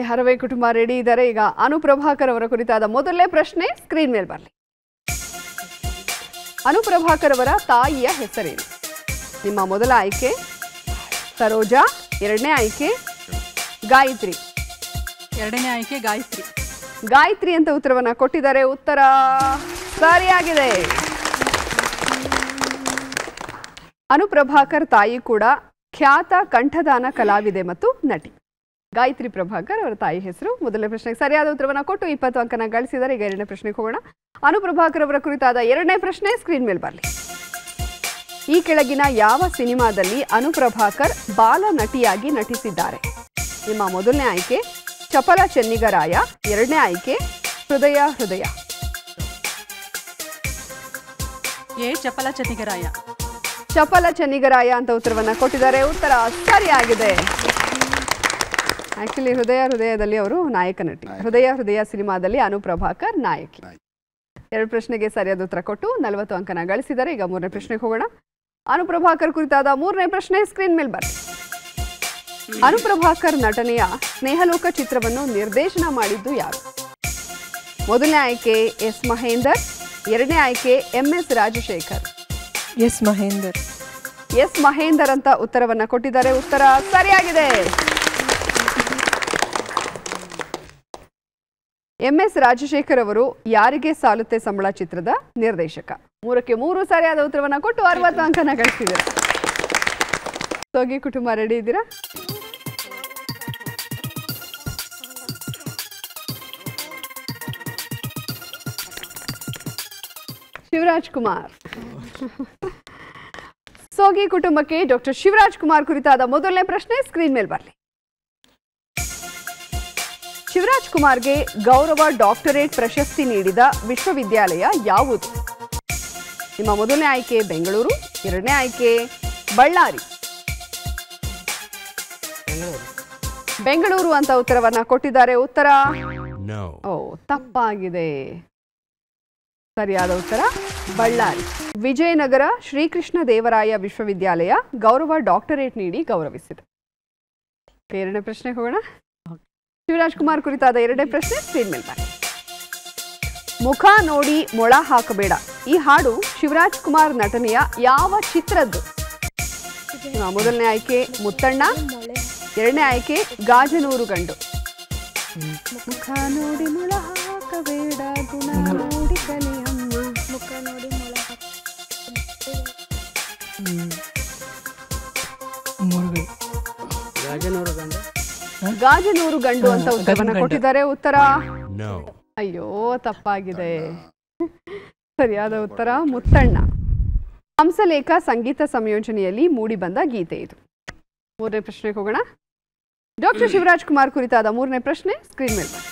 ಹರವೆ ಕುಟುಂಬ ರೆಡಿ ಇದ್ದಾರೆ. ಈಗ ಅನುಪ್ರಭಾಕರ್ ಅವರ ಕುರಿತಾದ ಮೊದಲನೇ ಪ್ರಶ್ನೆ ಸ್ಕ್ರೀನ್ ಮೇಲೆ ಬರಲಿ. ಅನುಪ್ರಭಾಕರ್ ಅವರ ತಾಯಿಯ ಹೆಸರೇನು? ನಿಮ್ಮ ಮೊದಲ ಆಯ್ಕೆ ಸರೋಜಾ, ಎರಡನೇ ಆಯ್ಕೆ ಗಾಯತ್ರಿ. ಎರಡನೇ ಆಯ್ಕೆ ಗಾಯತ್ರಿ. ಗಾಯತ್ರಿ ಅಂತ ಉತ್ತರವನ್ನ ಕೊಟ್ಟಿದ್ದಾರೆ. ಉತ್ತರ ಸರಿಯಾಗಿದೆ. ಅನುಪ್ರಭಾಕರ್ ತಾಯಿ ಕೂಡ ಖ್ಯಾತ ಕಂಠದಾನ ಕಲಾವಿದೆ ಮತ್ತು ನಟಿ. ಗಾಯತ್ರಿ ಪ್ರಭಾಕರ್ ಅವರ ತಾಯಿ ಹೆಸರು. ಮೊದಲನೇ ಪ್ರಶ್ನೆಗೆ ಸರಿಯಾದ ಉತ್ತರವನ್ನು ಕೊಟ್ಟು 20 ಅಂಕನ ಗಳಿಸಿದ್ದಾರೆ. ಈಗ ಎರಡನೇ ಪ್ರಶ್ನೆಗೆ ಹೋಗೋಣ. ಅನುಪ್ರಭಾಕರ್ ಅವರ ಕುರಿತಾದ ಎರಡನೇ ಪ್ರಶ್ನೆ ಸ್ಕ್ರೀನ್ ಮೇಲೆ ಬರಲಿ. ಈ ಕೆಳಗಿನ ಯಾವ ಸಿನಿಮಾದಲ್ಲಿ ಅನುಪ್ರಭಾಕರ್ ಬಾಲ ನಟಿಯಾಗಿ ನಟಿಸಿದ್ದಾರೆ? ನಿಮ್ಮ ಮೊದಲನೇ ಆಯ್ಕೆ ಚಪಲ ಚೆನ್ನಿಗರಾಯ, ಎರಡನೇ ಆಯ್ಕೆ ಹೃದಯ ಹೃದಯ. ಎ ಚಪಲ ಚೆನ್ನಿಗರಾಯ. ಚಪಲ ಚೆನ್ನಿಗರಾಯ ಅಂತ ಉತ್ತರವನ್ನ ಕೊಟ್ಟಿದ್ದಾರೆ. ಉತ್ತರ ಸರಿಯಾಗಿದೆ. ಆಕ್ಚುಲಿ ಹೃದಯ ಹೃದಯದಲ್ಲಿ ಅವರು ನಾಯಕ ನಟಿ. ಹೃದಯ ಹೃದಯ ಸಿನಿಮಾದಲ್ಲಿ ಅನುಪ್ರಭಾಕರ್ ನಾಯಕಿ. ಎರಡು ಪ್ರಶ್ನೆಗೆ ಸರಿಯಾದ ಉತ್ತರ ಕೊಟ್ಟು 40 ಅಂಕನ ಗಳಿಸಿದ್ದಾರೆ. ಈಗ ಮೂರನೇ ಪ್ರಶ್ನೆಗೆ ಹೋಗೋಣ. ಅನುಪ್ರಭಾಕರ್ ಕುರಿತಾದ ಮೂರನೇ ಪ್ರಶ್ನೆ ಸ್ಕ್ರೀನ್ ಮೇಲೆ ಬರಲಿ. ಅನುಪ್ರಭಾಕರ್ ನಟನೆಯ ಸ್ನೇಹಲೋಕ ಚಿತ್ರವನ್ನು ನಿರ್ದೇಶನ ಮಾಡಿದ್ದು ಯಾರು? ಮೊದಲನೇ ಆಯ್ಕೆ ಎಸ್ ಮಹೇಂದರ್, ಎರಡನೇ ಆಯ್ಕೆ MS Rajashekar. S Mahender. S Mahender ಅಂತ ಉತ್ತರವನ್ನ ಕೊಟ್ಟಿದ್ದಾರೆ. ಉತ್ತರ ಸರಿಯಾಗಿದೆ. MS ರಾಜಶೇಖರ್ ಅವರು ಯಾರಿಗೆ ಸಾಲುತ್ತೆ ಸಂಬಳ ಚಿತ್ರದ ನಿರ್ದೇಶಕ. 3ಕ್ಕೆ 3 ಸರಿಯಾದ ಉತ್ತರವನ್ನ ಕೊಟ್ಟು 60 ಅಂಕನ ಗಳಿಸಿದ್ದಾರೆ. ಸೋಗಿ ಕುಟುಂಬ ರೆಡಿ ಇದ್ದೀರಾ? ಶಿವರಾಜ್ ಕುಮಾರ್. ಸೋಗಿ ಕುಟುಂಬಕ್ಕೆ ಡಾಕ್ಟರ್ ಶಿವರಾಜ್ ಕುಮಾರ್ ಕುರಿತಾದ ಮೊದಲನೇ ಪ್ರಶ್ನೆ ಸ್ಕ್ರೀನ್ ಮೇಲೆ ಬರಲಿ. ಶಿವರಾಜ್ ಕುಮಾರ್ಗೆ ಗೌರವ ಡಾಕ್ಟರೇಟ್ ಪ್ರಶಸ್ತಿ ನೀಡಿದ ವಿಶ್ವವಿದ್ಯಾಲಯ ಯಾವುದು? ನಿಮ್ಮ ಮೊದಲನೇ ಆಯ್ಕೆ ಬೆಂಗಳೂರು, ಎರಡನೇ ಆಯ್ಕೆ ಬಳ್ಳಾರಿ. ಬೆಂಗಳೂರು ಅಂತ ಉತ್ತರವನ್ನ ಕೊಟ್ಟಿದ್ದಾರೆ. ಉತ್ತರ ತಪ್ಪಾಗಿದೆ. ಸರಿಯಾದ ಉತ್ತರ ಬಳ್ಳಾರಿ. ವಿಜಯನಗರ ಶ್ರೀಕೃಷ್ಣ ದೇವರಾಯ ವಿಶ್ವವಿದ್ಯಾಲಯ ಗೌರವ ಡಾಕ್ಟರೇಟ್ ನೀಡಿ ಗೌರವಿಸಿದೆ. ಎರಡನೇ ಪ್ರಶ್ನೆಗೆ ಹೋಗೋಣ. ಶಿವರಾಜ್ ಕುಮಾರ್ ಕುರಿತಾದ ಎರಡನೇ ಪ್ರಶ್ನೆ ಸ್ಕ್ರೀನ್ ಮೇಲೆ ಬನ್ನಿ. ಮುಖ ನೋಡಿ ಮೊಳ ಹಾಕಬೇಡ ಈ ಹಾಡು ಶಿವರಾಜ್ ಕುಮಾರ್ ನಟನೆಯ ಯಾವ ಚಿತ್ರದ್ದು? ಮೊದಲನೇ ಆಯ್ಕೆ ಮುತ್ತಣ್ಣ, ಎರಡನೇ ಆಯ್ಕೆ ಗಾಜನೂರು ಗಂಡು. ಮುಖ ನೋಡಿ ಮೊಳ ಹಾಕಬೇಡ ಗುಣ ನೋಡಿ ಕಲಿಯಮ್ಮ. ಮುಖ ನೋಡಿ ಮೊಳ ಗಾಜನೂರು ಗಂಡು ಅಂತ ಉತ್ತರವನ್ನ ಕೊಟ್ಟಿದ್ದಾರೆ. ಉತ್ತರ ಅಯ್ಯೋ ತಪ್ಪಾಗಿದೆ. ಸರಿಯಾದ ಉತ್ತರ ಮುತ್ತಣ್ಣ. ಹಂಸಲೇಖ ಸಂಗೀತ ಸಂಯೋಜನೆಯಲ್ಲಿ ಮೂಡಿ ಬಂದ ಗೀತೆ ಇದು. ಮೂರನೇ ಪ್ರಶ್ನೆಗೆ ಹೋಗೋಣ. ಡಾಕ್ಟರ್ ಶಿವರಾಜ್ ಕುಮಾರ್ ಕುರಿತಾದ ಮೂರನೇ ಪ್ರಶ್ನೆ ಸ್ಕ್ರೀನ್ ಮೇಲೆ ಬನ್ನಿ.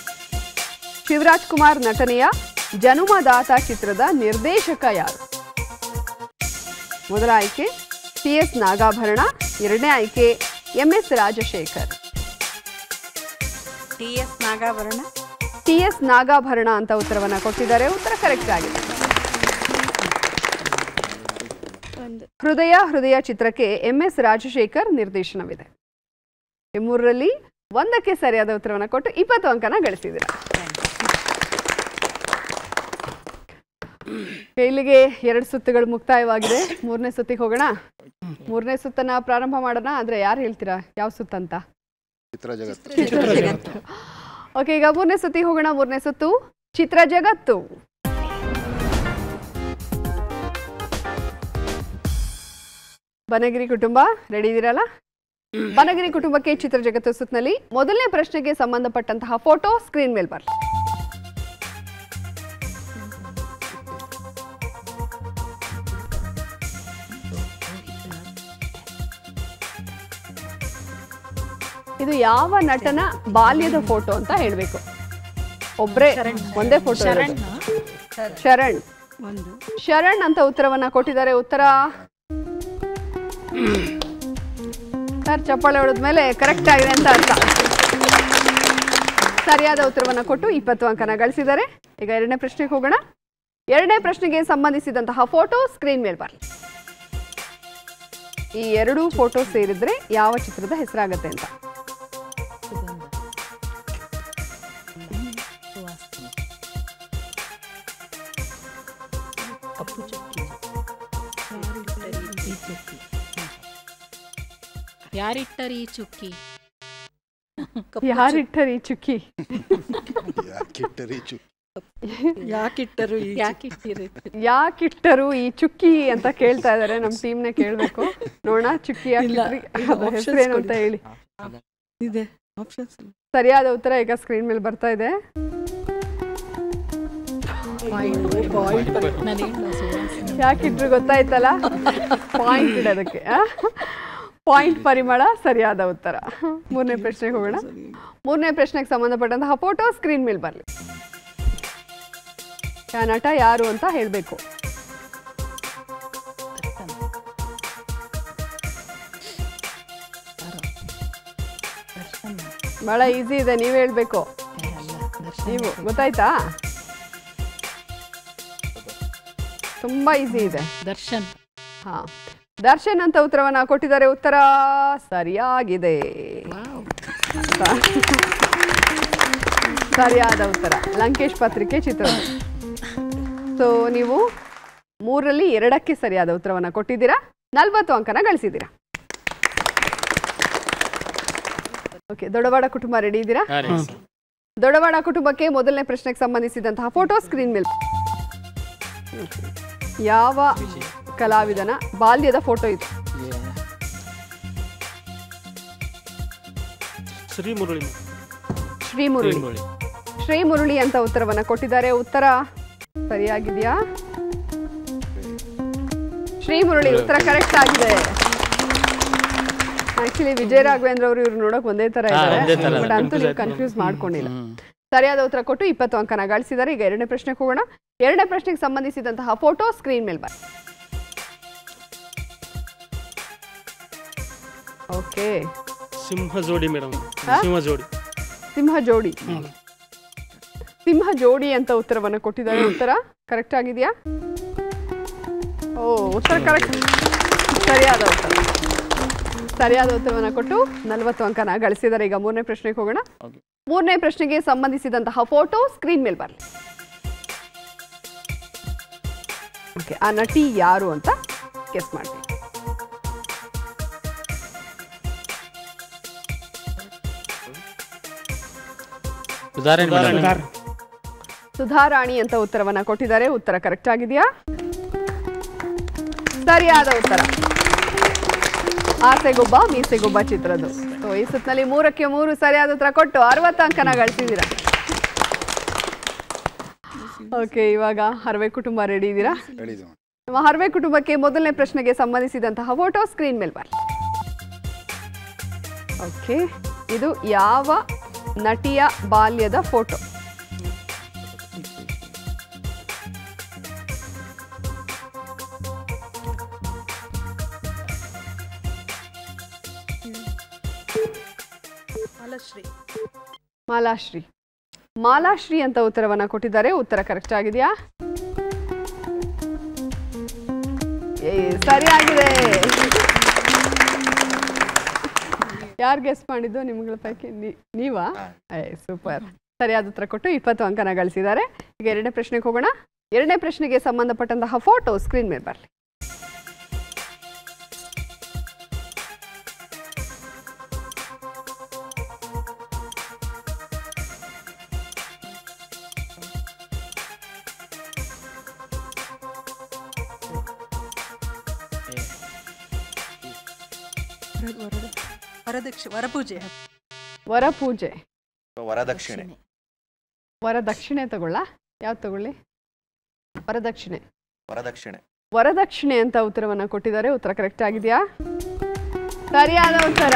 ಶಿವರಾಜ್ ಕುಮಾರ್ ನಟನೆಯ ಜನುಮದಾತ ಚಿತ್ರದ ನಿರ್ದೇಶಕ ಯಾರು? ಮೊದಲ ಆಯ್ಕೆ ಟಿ.ಎಸ್. ನಾಗಾಭರಣ, ಎರಡನೇ ಆಯ್ಕೆ M S. Rajashekar. T S. Nagabharana. T S. Nagabharana ಅಂತ ಉತ್ತರವನ್ನ ಕೊಟ್ಟಿದ್ದಾರೆ. ಉತ್ತರ ಕರೆಕ್ಟ್ ಆಗಿದೆ. ಹೃದಯ ಚಿತ್ರಕ್ಕೆ ಎಂ.ಎಸ್. ರಾಜಶೇಖರ್ ನಿರ್ದೇಶನವಿದೆ. ಈ ಮೂರರಲ್ಲಿ ಒಂದಕ್ಕೆ ಸರಿಯಾದ ಉತ್ತರವನ್ನು ಕೊಟ್ಟು 20 ಅಂಕನ ಗಳಿಸಿದ್ದೀರಾ. ಇಲ್ಲಿಗೆ 2 ಸುತ್ತುಗಳು ಮುಕ್ತಾಯವಾಗಿದೆ. ಮೂರನೇ ಸುತ್ತಿಗೆ ಹೋಗೋಣ. ಮೂರನೇ ಸುತ್ತನ್ನ ಪ್ರಾರಂಭ ಮಾಡೋಣ. ಆದ್ರೆ ಯಾರು ಹೇಳ್ತೀರಾ ಯಾವ ಸುತ್ತಂತ? ಚಿತ್ರಜಗತ್ತು. ಓಕೆ, ಈಗ ಮೂರನೇ ಸುತ್ತಿಗೆ ಹೋಗೋಣ. ಮೂರನೇ ಸುತ್ತು ಚಿತ್ರಜಗತ್ತು. ಬನಗಿರಿ ಕುಟುಂಬ ರೆಡಿ ಇದೀರಲ್ಲ? ಬನಗಿರಿ ಕುಟುಂಬಕ್ಕೆ ಚಿತ್ರಜಗತ್ತು ಸುತ್ತಿನಲ್ಲಿ ಮೊದಲನೇ ಪ್ರಶ್ನೆಗೆ ಸಂಬಂಧಪಟ್ಟಂತಹ ಫೋಟೋ ಸ್ಕ್ರೀನ್ ಮೇಲೆ ಬರಲಿ. ಇದು ಯಾವ ನಟನ ಬಾಲ್ಯದ ಫೋಟೋ ಅಂತ ಹೇಳಬೇಕು. ಒಬ್ರೇ ಒಂದೇ ಫೋಟೋ. ಶರಣ್. ಶರಣ್ ಅಂತ ಉತ್ತರವನ್ನ ಕೊಟ್ಟಿದ್ದಾರೆ. ಉತ್ತರ ಸರ್ ಚಪ್ಪಾಳೆ ಹೊಡೆದ್ಮೇಲೆ ಕರೆಕ್ಟ್ ಆಗಿದೆ ಅಂತ ಅರ್ಥ. ಸರಿಯಾದ ಉತ್ತರವನ್ನ ಕೊಟ್ಟು 20 ಅಂಕನ ಗಳಿಸಿದ್ದಾರೆ. ಈಗ ಎರಡನೇ ಪ್ರಶ್ನೆಗೆ ಹೋಗೋಣ. ಎರಡನೇ ಪ್ರಶ್ನೆಗೆ ಸಂಬಂಧಿಸಿದಂತಹ ಫೋಟೋ ಸ್ಕ್ರೀನ್ ಮೇಲೆ ಬರಲಿ. ಈ 2 ಫೋಟೋ ಸೇರಿದ್ರೆ ಯಾವ ಚಿತ್ರದ ಹೆಸರಾಗತ್ತೆ ಅಂತ. ಯಾರಿಟ್ಟರಿ ಚುಕ್ಕಿ? ಯಾರಿಟ್ಟರಿ ಚುಕ್ಕಿ? ಯಾಕಿಟ್ಟರು ಈ ಚುಕ್ಕಿ ಅಂತ ಕೇಳ್ತಾ ಇದಾರೆ. ನಮ್ ಟೀಮ್ನೇ ಕೇಳ್ಬೇಕು. ನೋಡೋಣ ಚುಕ್ಕಿ ಹೆಸರೇನು ಅಂತ ಹೇಳಿ. ಸರಿಯಾದ ಉತ್ತರ ಈಗ ಸ್ಕ್ರೀನ್ ಮೇಲೆ ಬರ್ತಾ ಇದೆ. ಯಾಕಿಟ್ರು ಗೊತ್ತಾಯ್ತಲ್ಲ? ಪಾಯಿಂಟ್ ಇಡೋದಕ್ಕೆ. ಪಾಯಿಂಟ್ ಪರಿಮಳ ಸರಿಯಾದ ಉತ್ತರ. ಮೂರನೇ ಪ್ರಶ್ನೆಗೆ ಹೋಗೋಣ. ಮೂರನೇ ಪ್ರಶ್ನೆಗೆ ಸಂಬಂಧಪಟ್ಟಂತಹ ಫೋಟೋ ಸ್ಕ್ರೀನ್ ಮೇಲೆ ಬರಲಿ. ನಟ ಯಾರು ಅಂತ ಹೇಳಬೇಕು. ಬಹಳ ಈಸಿ ಇದೆ, ನೀವ್ ಹೇಳ್ಬೇಕು. ನೀವು ಗೊತ್ತಾಯ್ತಾ? ತುಂಬಾ ಈಸಿ ಇದೆ. ದರ್ಶನ್. ಹಾ, ದರ್ಶನ್ ಅಂತ ಉತ್ತರವನ್ನ ಕೊಟ್ಟಿದ್ದಾರೆ. ಉತ್ತರ ಸರಿಯಾಗಿದೆ. ಸರಿಯಾದ ಉತ್ತರ ಲಂಕೇಶ್ ಪತ್ರಿಕೆ ಚಿತ್ರ. ಸೊ ನೀವು 3ರಲ್ಲಿ 2ಕ್ಕೆ ಸರಿಯಾದ ಉತ್ತರವನ್ನ ಕೊಟ್ಟಿದ್ದೀರಾ. 40 ಅಂಕನ ಗಳಿಸಿದ್ದೀರಾ. ಓಕೆ, ದೊಡ್ಡವಾಡ ಕುಟುಂಬ ರೆಡಿ ಇದ್ದೀರಾ? ದೊಡ್ಡವಾಡ ಕುಟುಂಬಕ್ಕೆ ಮೊದಲನೇ ಪ್ರಶ್ನೆಗೆ ಸಂಬಂಧಿಸಿದಂತಹ ಫೋಟೋ ಸ್ಕ್ರೀನ್ ಮೇಲೆ. ಯಾವ ಕಲಾವಿದನ ಬಾಲ್ಯದ ಫೋಟೋ ಇದು? ಶ್ರೀ ಮುರಳಿ ಅಂತ ಉತ್ತರವನ್ನ ಕೊಟ್ಟಿದ್ದಾರೆ. ಉತ್ತರ ಸರಿಯಾಗಿದೆಯಾ? ಶ್ರೀ ಮುರಳಿ ಉತ್ತರ ಕರೆಕ್ಟ್ ಆಗಿದೆ. ಆಕ್ಚುಲಿ ವಿಜಯ ರಾಘವೇಂದ್ರ ಅವರು ಇವ್ರು ನೋಡಕ್ ಒಂದೇ ತರ ಇದ್ದಾರೆ, ಬಟ್ ಅಂತೂ ನೀವು ಕನ್ಫ್ಯೂಸ್ ಮಾಡ್ಕೊಂಡಿಲ್ಲ. ಸರಿಯಾದ ಉತ್ತರ ಕೊಟ್ಟು 20 ಅಂಕನ ಗಳಿಸಿದ್ದಾರೆ. ಈಗ ಎರಡನೇ ಪ್ರಶ್ನೆಗೆ ಹೋಗೋಣ. ಎರಡನೇ ಪ್ರಶ್ನೆಗೆ ಸಂಬಂಧಿಸಿದಂತಹ ಫೋಟೋ ಸ್ಕ್ರೀನ್ ಮೇಲೆ ಬನ್ನಿ. ಓಕೆ, ಸಿಂಹ ಜೋಡಿ ಮೇಡಮ್. ಸಿಂಹ ಜೋಡಿ ಅಂತ ಉತ್ತರವನ್ನು ಕೊಟ್ಟಿದ್ದಾರೆ. ಉತ್ತರ ಕರೆಕ್ಟ್ ಆಗಿದೆಯಾ? ಓ, ಉತ್ತರ ಕರೆಕ್ಟ್, ಸರಿಯಾದ ಉತ್ತರ. ಸರಿಯಾದ ಉತ್ತರವನ್ನು ಕೊಟ್ಟು 40 ಅಂಕನ ಗಳಿಸಿದ್ದಾರೆ. ಈಗ ಮೂರನೇ ಪ್ರಶ್ನೆಗೆ ಹೋಗೋಣ. ಮೂರನೇ ಪ್ರಶ್ನೆಗೆ ಸಂಬಂಧಿಸಿದಂತಹ ಫೋಟೋ ಸ್ಕ್ರೀನ್ ಮೇಲೆ ಬರಲಿ. ಓಕೆ, ಆ ನಟಿ ಯಾರು ಅಂತ ಗೆಸ್ ಮಾಡಿ. ಸುಧಾರಾಣಿ ಅಂತ ಉತ್ತರವನ್ನ ಕೊಟ್ಟಿದ್ದಾರೆ. ಉತ್ತರ ಕರೆಕ್ಟ್ ಆಗಿದೆಯಾ? ಸರಿಯಾದ ಉತ್ತರ ಆಸೆಗೊಬ್ಬ ಮೀಸೆಗೊಬ್ಬ ಚಿತ್ರದ್ದು. ಸೊ ಈ ಸುತ್ತಿನಲ್ಲಿ 3ಕ್ಕೆ 3 ಸರಿಯಾದ ಉತ್ತರ ಕೊಟ್ಟು 60 ಅಂಕನ ಗಳಿಸಿದ್ದೀರಾ. ಓಕೆ, ಇವಾಗ ಹರ್ವೆ ಕುಟುಂಬ ರೆಡಿ ಇದ್ದೀರಾ? ನಮ್ಮ ಹರ್ವೆ ಕುಟುಂಬಕ್ಕೆ ಮೊದಲನೇ ಪ್ರಶ್ನೆಗೆ ಸಂಬಂಧಿಸಿದಂತಹ ಫೋಟೋ ಸ್ಕ್ರೀನ್ ಮೇಲೆ ಬರಲಿ. ಓಕೆ, ಇದು ಯಾವ ನಟಿಯ ಬಾಲ್ಯದ ಫೋಟೋ? ಮಾಲಾಶ್ರೀ. ಮಾಲಾಶ್ರೀ ಅಂತ ಉತ್ತರವನ್ನ ಕೊಟ್ಟಿದ್ದಾರೆ. ಉತ್ತರ ಕರೆಕ್ಟ್ ಆಗಿದೆಯಾ? ಸರಿಯಾಗಿದೆ. ಯಾರು ಗೆಸ್ ಮಾಡಿದ್ದು ನಿಮ್ಗಳ ಪೈಕಿ? ನೀವಾ? ಸೂಪರ್. ಸರಿಯಾದ ಉತ್ತರ ಕೊಟ್ಟು 20 ಅಂಕನ ಗಳಿಸಿದ್ದಾರೆ. ಈಗ ಎರಡನೇ ಪ್ರಶ್ನೆಗೆ ಹೋಗೋಣ. ಎರಡನೇ ಪ್ರಶ್ನೆಗೆ ಸಂಬಂಧಪಟ್ಟಂತಹ ಫೋಟೋ ಸ್ಕ್ರೀನ್ ಮೇಲೆ ಬರಲಿ. ವರಪೂಜೆ. ವರಪೂಜೆ. ವರದಕ್ಷಿಣೆ. ವರದಕ್ಷಿಣೆ ತಗೊಳ್ಳ? ಯಾವ್ದು ತಗೊಳ್ಳಿ? ವರದಕ್ಷಿಣೆ. ವರದಕ್ಷಿಣೆ. ವರದಕ್ಷಿಣೆ ಅಂತ ಉತ್ತರವನ್ನ ಕೊಟ್ಟಿದ್ದಾರೆ. ಉತ್ತರ ಕರೆಕ್ಟ್ ಆಗಿದೆಯಾ? ಸರಿಯಾದ ಉತ್ತರ.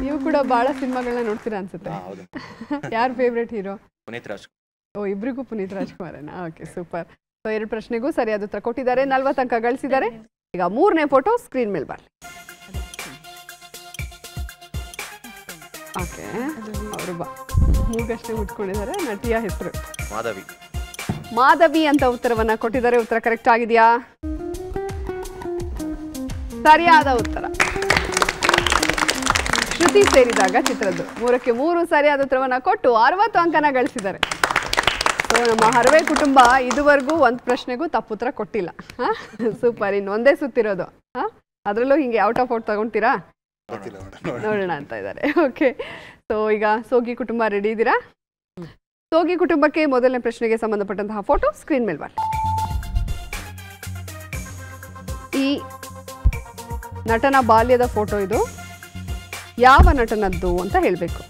ನೀವು ಕೂಡ ಬಹಳ ಸಿನಿಮಾಗಳನ್ನ ನೋಡ್ತೀರಾ ಅನ್ಸುತ್ತೆ. ಯಾರು ಫೇವ್ರೆಟ್ ಹೀರೋ? ಪುನೀತ್ ರಾಜ್ಕುಮಾರ್. ಓ, ಇಬ್ರಿಗೂ ಪುನೀತ್ ರಾಜ್ಕುಮಾರನ. Okay, super. ಸೊ 2 ಪ್ರಶ್ನೆಗೂ ಸರಿಯಾದ ಉತ್ತರ ಕೊಟ್ಟಿದ್ದಾರೆ. 40 ಅಂಕ ಗಳಿಸಿದ್ದಾರೆ. ಈಗ ಮೂರನೇ ಫೋಟೋ ಸ್ಕ್ರೀನ್ ಮೇಲೆ ಬರಲಿ. ಓಕೆ, ಅವರು ಮೂಗಷ್ಟೇ ಮುಟ್ಕೊಂಡಿದ್ದಾರೆ. ನಟಿಯ ಹೆಸರು? ಮಾಧವಿ. ಮಾಧವಿ ಅಂತ ಉತ್ತರವನ್ನ ಕೊಟ್ಟಿದ್ದಾರೆ. ಉತ್ತರ ಕರೆಕ್ಟ್ ಆಗಿದೆಯಾ? ಸರಿಯಾದ ಉತ್ತರ. ಶ್ರುತಿ ಸೇರಿದಾಗ ಚಿತ್ರದ್ದು. 3ಕ್ಕೆ 3 ಸರಿಯಾದ ಉತ್ತರವನ್ನ ಕೊಟ್ಟು 60 ಅಂಕನ ಗಳಿಸಿದ್ದಾರೆ. ಸೊ ನಮ್ಮ ಹರ್ವೆ ಕುಟುಂಬ ಇದುವರೆಗೂ ಒಂದು ಪ್ರಶ್ನೆಗೂ ತಪ್ಪುತ್ತರ ಕೊಟ್ಟಿಲ್ಲ. ಸೂಪರ್. ಇನ್ನು ಒಂದೇ ಸುತ್ತಿರೋದು. ಅದರಲ್ಲೂ ಹಿಂಗೆ ಔಟ್ ಆಫ್ ಔಟ್ ತಗೊಂತೀರಾ? ನೋಡೋಣ ಅಂತ ಇದ್ದಾರೆ. ಓಕೆ, ಸೊ ಈಗ ಸೋಗಿ ಕುಟುಂಬ ರೆಡಿ ಇದ್ದೀರಾ? ಸೋಗಿ ಕುಟುಂಬಕ್ಕೆ ಮೊದಲನೇ ಪ್ರಶ್ನೆಗೆ ಸಂಬಂಧಪಟ್ಟಂತಹ ಫೋಟೋ ಸ್ಕ್ರೀನ್ ಮೇಲೆ ಬರಲಿ. ಈ ನಟನ ಬಾಲ್ಯದ ಫೋಟೋ ಇದು. ಯಾವ ನಟನದ್ದು ಅಂತ ಹೇಳಬೇಕು.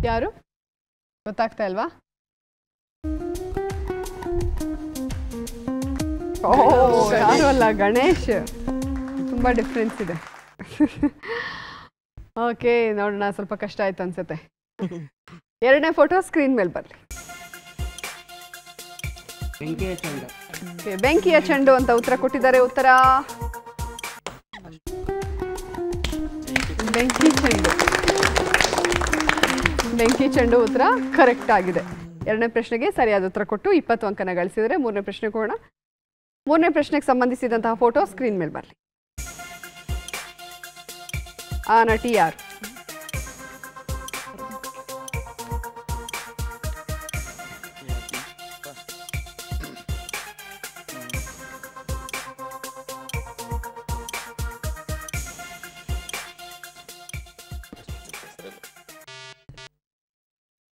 ಯಾರು? ಗೊತ್ತಾಗ್ತಾ ಇಲ್ವಾ? ಯಾರು ಅಲ್ಲ, ಗಣೇಶ್. ತುಂಬಾ ಡಿಫ್ರೆನ್ಸ್ ಇದೆ. ಓಕೆ, ನೋಡೋಣ. ಸ್ವಲ್ಪ ಕಷ್ಟ ಆಯ್ತು ಅನ್ಸುತ್ತೆ. ಎರಡನೇ ಫೋಟೋ ಸ್ಕ್ರೀನ್ ಮೇಲೆ ಬರಲಿ. ಬೆಂಕಿಯ ಚೆಂಡು ಅಂತ ಉತ್ತರ ಕೊಟ್ಟಿದ್ದಾರೆ. ಉತ್ತರ ಬೆಂಕಿ ಚೆಂಡು. ಬೆಂಕಿ ಚೆಂಡು ಉತ್ತರ ಕರೆಕ್ಟ್ ಆಗಿದೆ. ಎರಡನೇ ಪ್ರಶ್ನೆಗೆ ಸರಿಯಾದ ಉತ್ತರ ಕೊಟ್ಟು 20 ಅಂಕನ ಗಳಿಸಿದರೆ. ಮೂರನೇ ಪ್ರಶ್ನೆಗೆ ಹೋಗೋಣ. ಮೂರನೇ ಪ್ರಶ್ನೆಗೆ ಸಂಬಂಧಿಸಿದಂತಹ ಫೋಟೋ ಸ್ಕ್ರೀನ್ ಮೇಲೆ ಬರಲಿ. ಆ ನಟಿ ಯಾರು?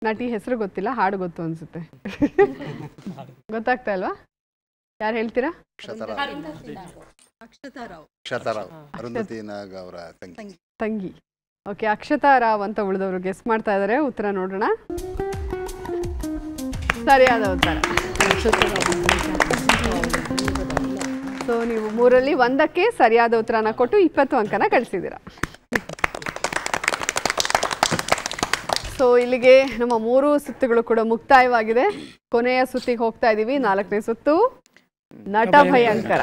ನಟಿ ಹೆಸರು ಗೊತ್ತಿಲ್ಲ, ಹಾಡು ಗೊತ್ತು ಅನ್ಸುತ್ತೆ. ಗೊತ್ತಾಗ್ತಾ ಇಲ್ವಾ? ಯಾರು ಹೇಳ್ತೀರಾ? ತಂಗಿ. ಓಕೆ, ಅಕ್ಷತಾ ರಾವ್ ಅಂತ ಉಳಿದವರು ಗೆಸ್ ಮಾಡ್ತಾ ಇದ್ದಾರೆ. ಉತ್ತರ ನೋಡೋಣ. ಸರಿಯಾದ ಉತ್ತರ. ಸೊ ನೀವು 3ರಲ್ಲಿ 1ಕ್ಕೆ ಸರಿಯಾದ ಉತ್ತರನ ಕೊಟ್ಟು 20 ಅಂಕನ ಗಳಿಸಿದ್ದೀರಾ. ಸೊ ಇಲ್ಲಿಗೆ ನಮ್ಮ 3 ಸುತ್ತುಗಳು ಕೂಡ ಮುಕ್ತಾಯವಾಗಿದೆ. ಕೊನೆಯ ಸುತ್ತಿಗೆ ಹೋಗ್ತಾ ಇದ್ದೀವಿ. 4ನೇ ಸುತ್ತು, ನಟ ಭಯಂಕರ.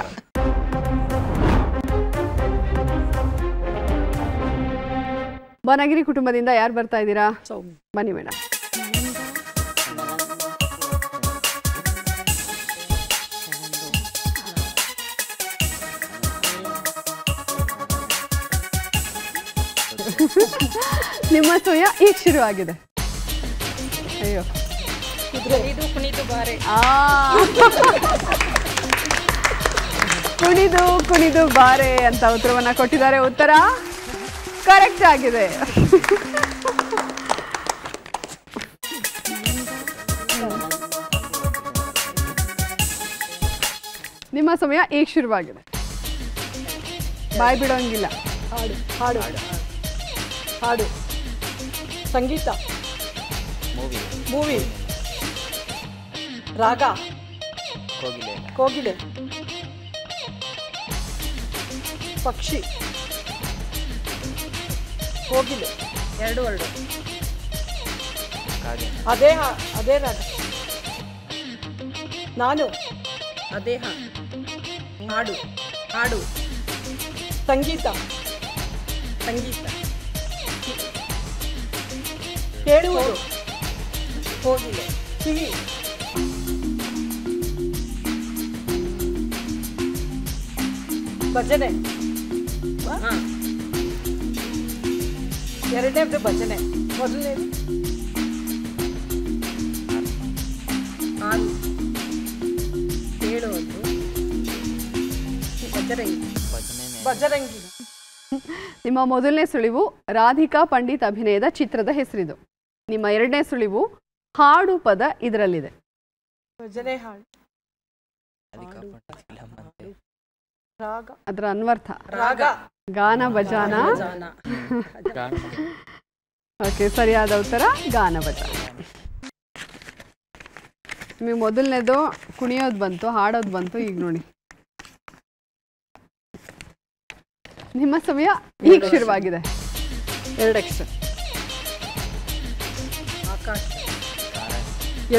ಬನಗಿರಿ ಕುಟುಂಬದಿಂದ ಯಾರು ಬರ್ತಾ ಇದ್ದೀರಾ? ಬನ್ನಿ ಮೇಡಮ್. ನಿಮ್ಮ ಸಮಯ ಈಗ ಶುರುವಾಗಿದೆ. ಅಯ್ಯೋ ಕುಣಿದು ಕುಣಿದು ಬಾರೆ ಅಂತ ಉತ್ತರವನ್ನ ಕೊಟ್ಟಿದ್ದಾರೆ. ಉತ್ತರ ಕರೆಕ್ಟ್ ಆಗಿದೆ. ನಿಮ್ಮ ಸಮಯ ಈಗ ಶುರುವಾಗಿದೆ. ಬಾಯ್ ಬಿಡೋಂಗಿಲ್ಲ. ಹಾಡು ಹಾಡು ಹಾಡು ಸಂಗೀತ ಮೂವಿ ರಾಗ ಕೋಗಿಲೆ ಪಕ್ಷಿ ಕೋಗಿಲೆ ಎರಡು ಅದೇ ರಾಗ ನಾನು ಅದೇ ಹಾಡು ಹಾಡು ಸಂಗೀತ ಕೇಳುವುದು ಕೋಗಿಲೆ ಕಿವಿ ಭಜನೆ ಎರಡನೇದು ಭಜನೆ ಮೊದಲನೇದು ಹಾಲು ಕೇಳುವುದು ಬಜರಂಗಿ. ನಿಮ್ಮ ಮೊದಲನೇ ಸುಳಿವು ರಾಧಿಕಾ ಪಂಡಿತ್ ಅಭಿನಯದ ಚಿತ್ರದ ಹೆಸರಿದು. ನಿಮ್ಮ ಎರಡನೇ ಸುಳಿವು ಹಾಡು ಪದ ಇದರಲ್ಲಿದೆ. ಭಜನೆ ಹಾಡು ರಾಗ ಅದರ ಅನ್ವರ್ಥ ರಾಗ ಗಾನ ಭಜಾನ. ಓಕೆ, ಸರಿಯಾದ ಉತ್ತರ ಗಾನ ಭಜಾನ. ನಿಮಗೆ ಮೊದಲನೇದು ಕುಣಿಯೋದು ಬಂತು, ಹಾಡೋದು ಬಂತು. ಈಗ ನೋಡಿ ನಿಮ್ಮ ಸಮಯ ಈಗ ಶುರುವಾಗಿದೆ. 2 ಅಕ್ಷರ. ಆಕಾಶ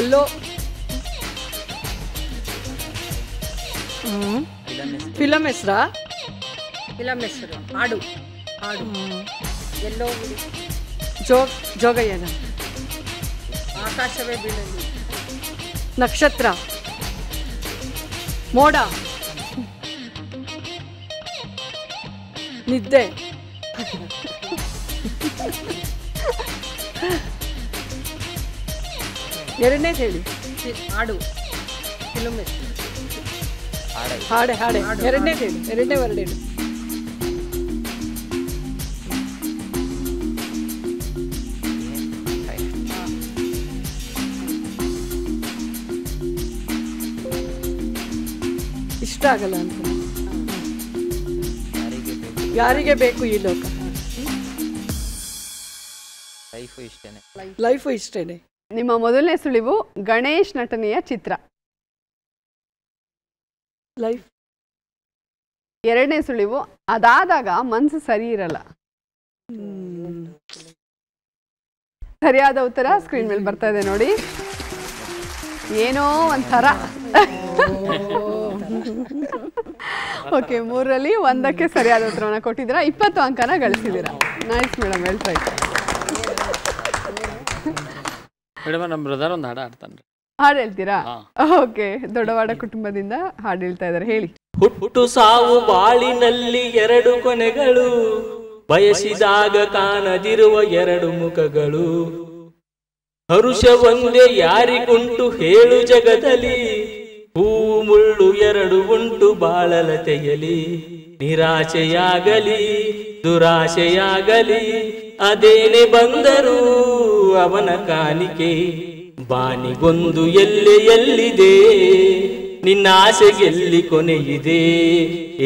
ಎಲ್ಲೋ ಫಿಲಂ ಹೆಸರು ಹಾಡು ಎಲ್ಲೋ ಜೋಗಯ್ಯನ ಆಕಾಶವೇ ಬೀಳಲಿ ನಕ್ಷತ್ರ ಮೋಡ ನಿದ್ದೆ ಎರಡನೇ ಹೇಳಿ ಹಾಡು ಫಿಲಂ ಹಾಡೆ ಎರಡನೇ ಹೇಳಿ ಎರಡನೇ ವರ್ಡ್ ಹೇಳಿ ಇಷ್ಟ ಆಗಲ್ಲ ಅಂತ ಯಾರಿಗೆ ಬೇಕು ಈ ಲೋಕ ಲೈಫು ಇಷ್ಟೇನೆ. ನಿಮ್ಮ ಮೊದಲನೇ ಸುಳಿವು ಗಣೇಶ್ ನಟನೆಯ ಚಿತ್ರ. ಲೈಫ್. ಎರಡನೇ ಸುಳಿವು ಅದಾದಾಗ ಮನಸ್ಸು ಸರಿ ಇರಲ್ಲ. ಸರಿಯಾದ ಉತ್ತರ ಸ್ಕ್ರೀನ್ ಮೇಲೆ ಬರ್ತಾ ಇದೆ ನೋಡಿ. ಏನೋ ಒಂಥರ. ಓಕೆ, 3ರಲ್ಲಿ 1ಕ್ಕೆ ಸರಿಯಾದ ಉತ್ತರವನ್ನು ಕೊಟ್ಟಿದ್ದೀರಾ. 20 ಅಂಕನ ಗಳಿಸಿದ್ದೀರಾ. Nice madam, well try. Madam, ನಮ್ಮ ಬ್ರದರ್ ಒಂದು ಹಾಡು ಆಡ್ತಾನೆ. ಹಾಡು ಹೇಳ್ತೀರಾ? ಓಕೆ, ದೊಡ್ಡವಾಡ ಕುಟುಂಬದಿಂದ ಹಾಡು ಹೇಳ್ತಾ ಇದ್ದಾರೆ, ಹೇಳಿ. ಹುಟ್ಟು ಸಾವು ಬಾಳಿನಲ್ಲಿ 2 ಕೊನೆಗಳು, ಬಯಸಿದಾಗ ಕಾಣದಿರುವ 2 ಮುಖಗಳು. ಹರುಷ ಒಂದೇ ಯಾರಿಗುಂಟು ಹೇಳು ಜಗದಲ್ಲಿ, ಹೂವು ಮುಳ್ಳು 2 ಉಂಟು ಬಾಳಲತೆಯಲಿ. ನಿರಾಶೆಯಾಗಲಿ ದುರಾಶೆಯಾಗಲಿ ಅದೇನೆ ಬಂದರೂ ಅವನ ಕಾಣಿಕೆ. ಬಾನಿಗೊಂದು ಎಲ್ಲಿದೆ ನಿನ್ನ ಆಸೆಗೆಲ್ಲಿ ಕೊನೆಯಿದೆ.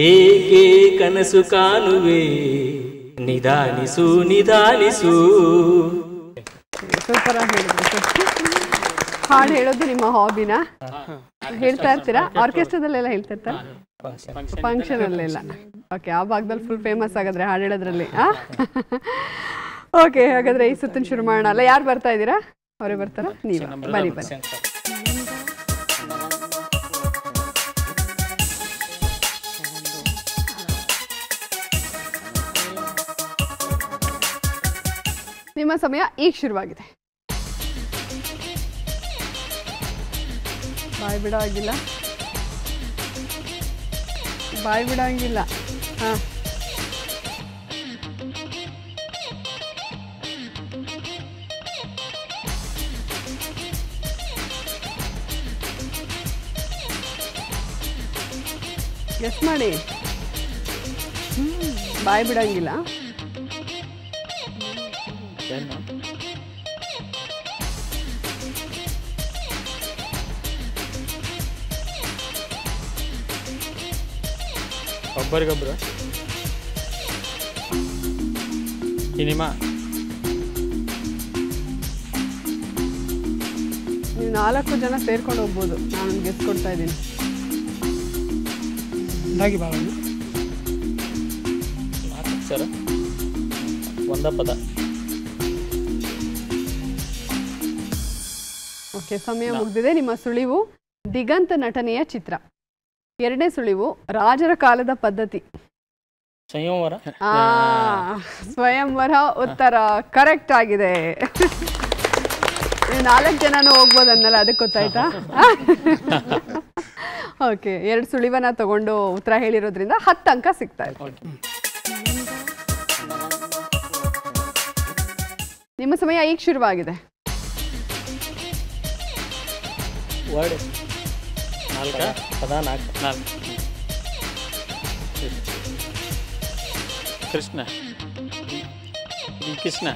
ಏಕೆ ಕನಸು ಕಾಣುವೆ ನಿಧಾನಿಸು ನಿಧಾನಿಸು. ಸೂಪರ್ ಆಗಿ ಹೇಳಿದ್ರು. ಹಾಡು ಹೇಳೋದು ನಿಮ್ಮ ಹಾಬಿನಾ? ಹೇಳ್ತಾ ಇರ್ತೀರಾ? ಆರ್ಕೆಸ್ಟ್ರಾದಲ್ಲೆಲ್ಲ ಹೇಳ್ತಾ ಇರ್ತಾರ? ಫಂಕ್ಷನ್ ಅಲ್ಲೆಲ್ಲ? ಓಕೆ, ಆ ಭಾಗದಲ್ಲಿ ಫುಲ್ ಫೇಮಸ್ ಆಗಿದ್ರೆ ಹಾಡು ಹೇಳೋದ್ರಲ್ಲಿ. ಓಕೆ, ಹಾಗಾದ್ರೆ ಈ ಸುತ್ತಿನ ಶುರು ಮಾಡೋಣ. ಅಲ್ಲ, ಯಾರು ಬರ್ತಾ ಇದ್ದೀರಾ? ಅವರೇ ಬರ್ತಾರ? ನೀವು ಬನ್ನಿ ಬನ್ನಿ. ನಿಮ್ಮ ಸಮಯ ಈಗ ಶುರುವಾಗಿದೆ. ಬಾಯ್ ಬಿಡೋಂಗಿಲ್ಲ, ಬಾಯ್ ಬಿಡೋಂಗಿಲ್ಲ. ಹಾಂ, ಗೆಸ್ ಮಾಡಿ. ಬಾಯ್ ಬಿಡಂಗಿಲ್ಲ. ಒಬ್ಬರಿಗೊಬ್ಬರು ಸಿನಿಮಾ. ನೀವು 4 ಜನ ಸೇರ್ಕೊಂಡು ಹೋಗ್ಬೋದು. ನಾನು ಗೆಸ್ ಕೊಡ್ತಾ ಇದ್ದೀನಿ. ಸರ್ ಒಂದ ಪದ. ಓಕೆ, ಸಮಯ ಮುಗಿದಿದೆ. ನಿಮ್ಮ ಸುಳಿವು ದಿಗಂತ ನಟನೆಯ ಚಿತ್ರ. 2ನೇ ಸುಳಿವು ರಾಜರ ಕಾಲದ ಪದ್ಧತಿ. ಸಂಯಮವರ. ಸ್ವಯಂವರ ಉತ್ತರ ಕರೆಕ್ಟ್ ಆಗಿದೆ. ನೀವು 4 ಜನನೂ ಹೋಗ್ಬೋದು ಅನ್ನಲ್ಲ, ಅದಕ್ಕೆ ಗೊತ್ತಾಯ್ತಾ? ಓಕೆ, 2 ಸುಳಿವನ್ನ ತಗೊಂಡು ಉತ್ತರ ಹೇಳಿರೋದ್ರಿಂದ 10 ಅಂಕ ಸಿಗ್ತಾ ಇದೆ. ನಿಮ್ಮ ಸಮಯ ಈಗ ಶುರುವಾಗಿದೆ. ವರ್ಡ್ 4 ಪದ 4. ಕೃಷ್ಣ, ಕೃಷ್ಣ,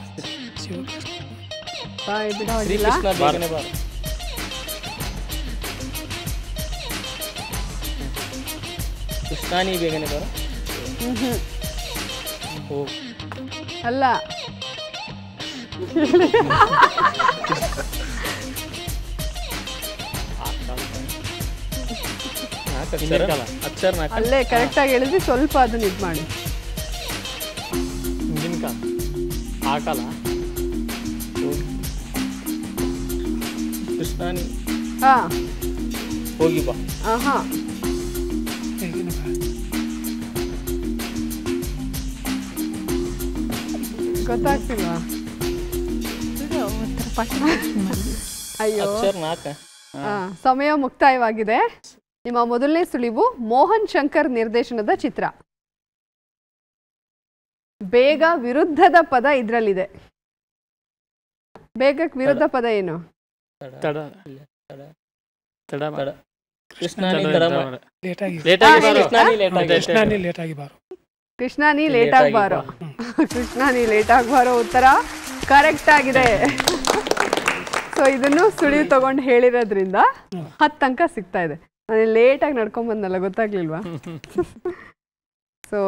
ಬಾಯ್ ಬಿಡೋದಿಲ್ಲ. ಕೃಷ್ಣಾನಿ ಬೇಗನೆ ಬರ. ಅಲ್ಲ, ಅಲ್ಲೇ ಕರೆಕ್ಟ್ ಆಗಿ ಹೇಳಿದ್ರಿ. ಸ್ವಲ್ಪ ಅದನ್ನ ಇದು ಮಾಡಿ. ಹಿಂದಿನ ಕಾಲ, ಆ ಕಾಲ. ಕೃಷ್ಣಾನಿ. ಹಾ, ಹೋಗಿ ಬಾ. ಆಹಾ, ಗೊತ್ತಾಗ್ತಿಲ್ವಾ? ಅಯ್ಯೋ, ಸಮಯ ಮುಕ್ತಾಯವಾಗಿದೆ. ನಿಮ್ಮ ಮೊದಲನೇ ಸುಳಿವು ಮೋಹನ್ ಶಂಕರ್ ನಿರ್ದೇಶನದ ಚಿತ್ರ. ಬೇಗ ವಿರುದ್ಧದ ಪದ ಇದ್ರಲ್ಲಿದೆ. ಬೇಗಕ್ಕೆ ವಿರುದ್ಧ ಪದ ಏನು? ಕೃಷ್ಣಾನಿ ಲೇಟ್ ಆಗ್ಬಾರೋ. ಕೃಷ್ಣಾನಿ ಲೇಟ್ ಆಗ್ಬಾರೋ ಉತ್ತರ ಕರೆಕ್ಟ್ ಆಗಿದೆ. ಸೊ ಇದನ್ನು ಸುಳಿವು ತಗೊಂಡು ಹೇಳಿರೋದ್ರಿಂದ 10 ಅಂಕ ಸಿಗ್ತಾ ಇದೆ. ನಾನು ಲೇಟಾಗಿ ನಡ್ಕೊಂಡ್ ಬಂದಲ್ಲ, ಗೊತ್ತಾಗ್ಲಿಲ್ವಾ? ಸೊ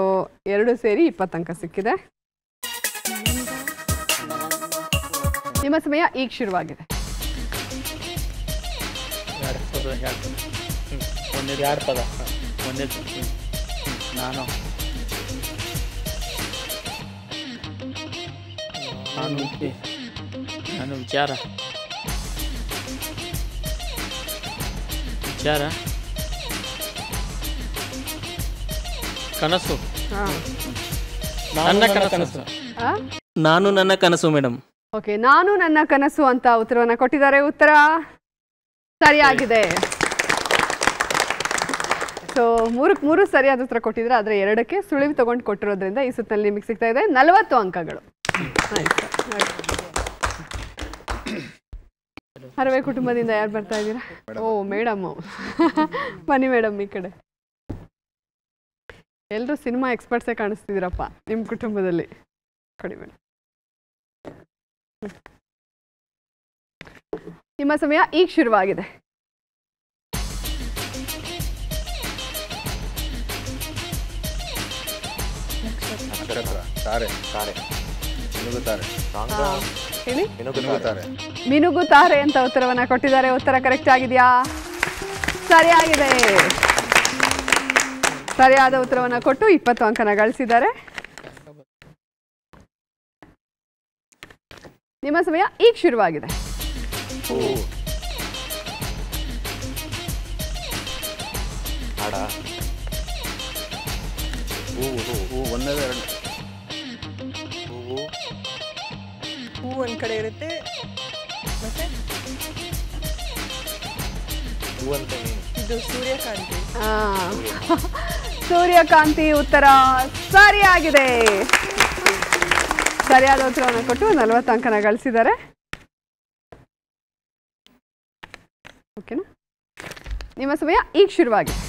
2 ಸೇರಿ 20 ಅಂಕ ಸಿಕ್ಕಿದೆ. ನಿಮ್ಮ ಸಮಯ ಈಗ ಶುರುವಾಗಿದೆ. ಎರಡು ಪದ. ನಾನು ವಿಚಾರ ಕನಸು. ನನ್ನ ಕನಸು. ನಾನು ನನ್ನ ಕನಸು ಮೇಡಮ್. ಓಕೆ, ನಾನು ನನ್ನ ಕನಸು ಅಂತ ಉತ್ತರವನ್ನ ಕೊಟ್ಟಿದ್ದಾರೆ. ಉತ್ತರ ಸರಿಯಾಗಿದೆ. ಸೊ 3 ಸರಿಯಾದ ಉತ್ತರ ಕೊಟ್ಟಿದ್ರೆ, ಆದರೆ 2ಕ್ಕೆ ಸುಳಿವು ತಗೊಂಡು ಕೊಟ್ಟಿರೋದ್ರಿಂದ ಈ ಸುತ್ತಲ್ಲಿ ನಿಮಗೆ ಸಿಗ್ತಾ ಇದೆ 40 ಅಂಕಗಳು. ಹರವೆ ಕುಟುಂಬದಿಂದ ಯಾರು ಬರ್ತಾ ಇದ್ದೀರಾ? ಓ ಮೇಡಮ್, ಬನ್ನಿ ಮೇಡಮ್ ಈ ಕಡೆ. ಎಲ್ಲರೂ ಸಿನಿಮಾ ಎಕ್ಸ್ಪರ್ಟ್ಸೇ ಕಾಣಿಸ್ತಿದ್ದೀರಪ್ಪ ನಿಮ್ಮ ಕುಟುಂಬದಲ್ಲಿ. ಕೊಡಿ ಮೇಡಮ್. ನಿಮ್ಮ ಸಮಯ ಈಗ ಶುರುವಾಗಿದೆ. ಹೇಳಿ. ಮಿನುಗುತ್ತಾರೆ ಅಂತ ಉತ್ತರವನ್ನ ಕೊಟ್ಟಿದ್ದಾರೆ. ಉತ್ತರ ಕರೆಕ್ಟ್ ಆಗಿದೆಯಾ? ಸರಿಯಾಗಿದೆ. ಸರಿಯಾದ ಉತ್ತರವನ್ನ ಕೊಟ್ಟು 20 ಅಂಕನ ಗಳಿಸಿದ್ದಾರೆ. ನಿಮ್ಮ ಸಮಯ ಈಗ ಶುರುವಾಗಿದೆ. ಒಂದ್ ಕಡೆ ಇರುತ್ತೆ ಮತ್ತೆ ಇದು ಸೂರ್ಯಕಾಂತಿ. ಸೂರ್ಯಕಾಂತಿ ಉತ್ತರ ಸರಿಯಾಗಿದೆ. ಸರಿಯಾದ ಉತ್ತರವನ್ನು ಕೊಟ್ಟು 40 ಅಂಕನ ಗಳಿಸಿದ್ದಾರೆ. ಓಕೆನಾ? ನಿಮ್ಮ ಸಮಯ ಈಗ ಶುರುವಾಗಿದೆ.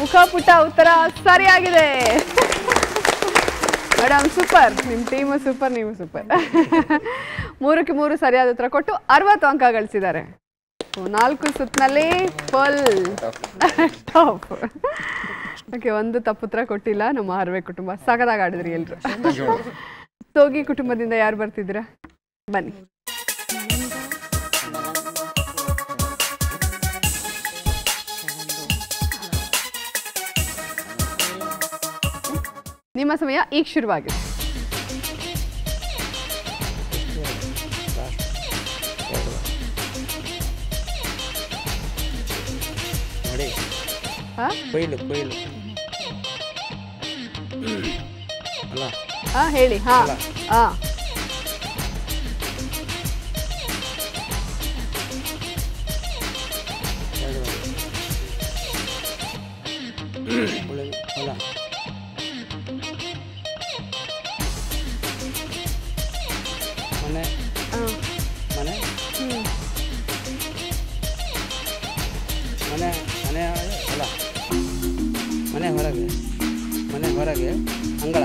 ಮುಖಪುಟ ಉತ್ತರ ಸರಿಯಾಗಿದೆ. ಮೇಡಮ್ ಸೂಪರ್, ನಿಮ್ಮ ಟೀಮು ಸೂಪರ್, ನೀವು ಸೂಪರ್. 3ಕ್ಕೆ 3 ಸರಿಯಾದ ಉತ್ತರ ಕೊಟ್ಟು 60 ಅಂಕ ಗಳಿಸಿದ್ದಾರೆ. 4 ಸುತ್ತಿನಲ್ಲಿ ಫುಲ್ ಟಾಪ್. ಓಕೆ, ಒಂದು ತಪ್ಪುತ್ತರ ಕೊಟ್ಟಿಲ್ಲ ನಮ್ಮ ಹರ್ವೆ ಕುಟುಂಬ. ಸಖತ್ತಾಗಿ ಆಡಿದ್ರಿ ಎಲ್ರು. ಸೋಗಿ ಕುಟುಂಬದಿಂದ ಯಾರು ಬರ್ತಿದ್ದೀರಾ? ಬನ್ನಿ. ನಿಮ್ಮ ಸಮಯ ಈಗ ಶುರುವಾಗಿದೆ. ಹೇಳಿ. ಮನೆ ಹೊರಗೆ ಅಂಗಳ,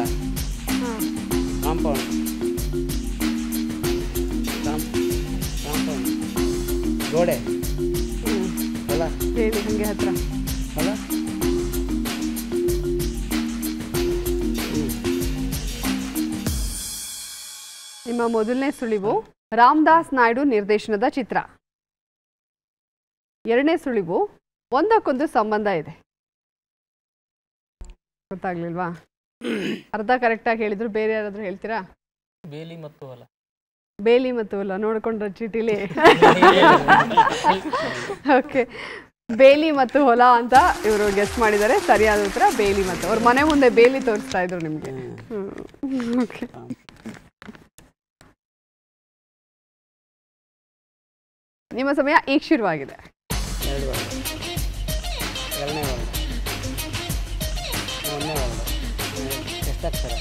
ಕಾಂಪೌಂಡ್, ಗೋಡೆ, ಹೊಲ. ಹೇಳಿ ಹಂಗೆ ಹತ್ರ. ಹೊಲ. ನಿಮ್ಮ ಮೊದಲನೇ ಸುಳಿವು ರಾಮದಾಸ್ ನಾಯ್ಡು ನಿರ್ದೇಶನದ ಚಿತ್ರ. 2ನೇ ಸುಳಿವು ಒಂದಕ್ಕೊಂದು ಸಂಬಂಧ ಇದೆ. ಗೊತ್ತಾಗ್ಲಿಲ್ವಾ? ಅರ್ಧ ಕರೆಕ್ಟಾಗಿ ಹೇಳಿದ್ರು. ಬೇರೆ ಯಾರಾದ್ರೂ ಹೇಳ್ತೀರಾ? ಬೇಲಿ ಮತ್ತು ಹೊಲ. ಬೇಲಿ ಮತ್ತು ಹೊಲ ನೋಡ್ಕೊಂಡ್ರ ಚೀಟಿಲಿ. ಓಕೆ, ಬೇಲಿ ಮತ್ತು ಹೊಲ ಅಂತ ಇವರು ಗೆಸ್ ಮಾಡಿದ್ದಾರೆ. ಸರಿಯಾದ ಉತ್ತರ ಬೇಲಿ ಮತ್ತು. ಅವ್ರ ಮನೆ ಮುಂದೆ ಬೇಲಿ ತೋರಿಸ್ತಾ ಇದ್ರು ನಿಮ್ಗೆ. ಓಕೆ, ನಿಮ್ಮ ಸಮಯ ಈಗ ಶುರುವಾಗಿದೆ. 2 ವರ್ಗ, 2ನೇ ವರ್ಗ, 3ನೇ ವರ್ಗ, ಎಷ್ಟಾಗ್ತಾರೆ?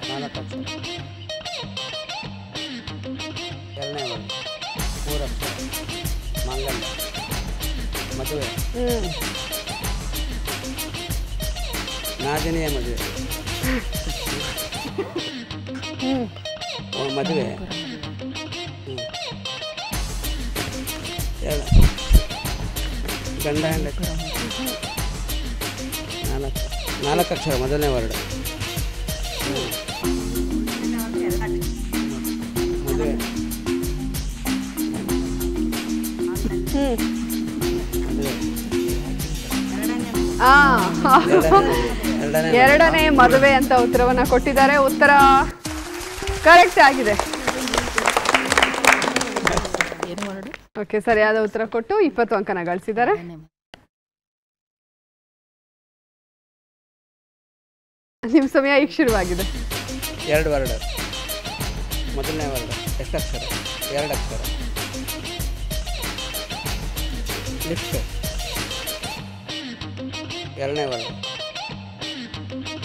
4 ಅಕ್ಷರ. 2ನೇ ವರ್ಗ, 3 ಅಕ್ಷರ. ಮಾಂಗಲ್ಯ, ಮದುವೆ, ನಾದಿನಿಯ ಮದುವೆ, ಮದುವೆ, ಗಂಡ ಹೆಂಡತಿ. 4 ಅಕ್ಷರ ಮೊದಲನೇ ವರ್ಡ್. ಮದುವೆ, ಎರಡನೇ ಮದುವೆ ಅಂತ ಉತ್ತರವನ್ನ ಕೊಟ್ಟಿದ್ದಾರೆ. ಉತ್ತರ ಕರೆಕ್ಟ್ ಆಗಿದೆ. ಓಕೆ, ಸರಿಯಾದ ಉತ್ತರ ಕೊಟ್ಟು 20 ಅಂಕನ ಗಳಿಸಿದ್ದಾರೆ. ನಿಮ್ಮ ಸಮಯ ಈಗ ಶುರುವಾಗಿದೆ. 2 ವರ್ಡ್, ಮೊದಲನೇ ವರ್ಡ್, ಎಷ್ಟು ಅಕ್ಷರ? 2 ಅಕ್ಷರ. ಲಿಫ್ಟ್, 2ನೇ ವರ್ಡ್,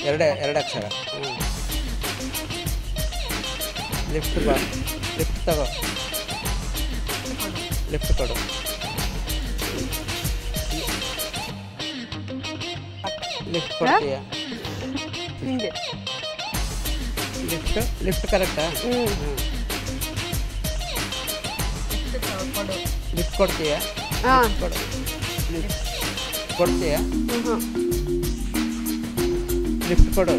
2 ಅಕ್ಷರ. ಲಿಫ್ಟ್ ಬಾ, ಲಿಫ್ಟ್ ತಗೋ, ಲಿಫ್ಟ್ ಕೊಡು. ಲಿಫ್ಟ್ ಕೊಡ್ತೀಯಾ? ಹಿಂಗೆ ಲಿಫ್ಟ್ ಕರೆಕ್ಟಾ? ಲಿಫ್ಟ್ ಕೊಡ್ತೀಯಾ? ಕೊಡು. ಕೊಡ್ತೀಯಾ? ಲಿಫ್ಟ್ ಕೊಡು.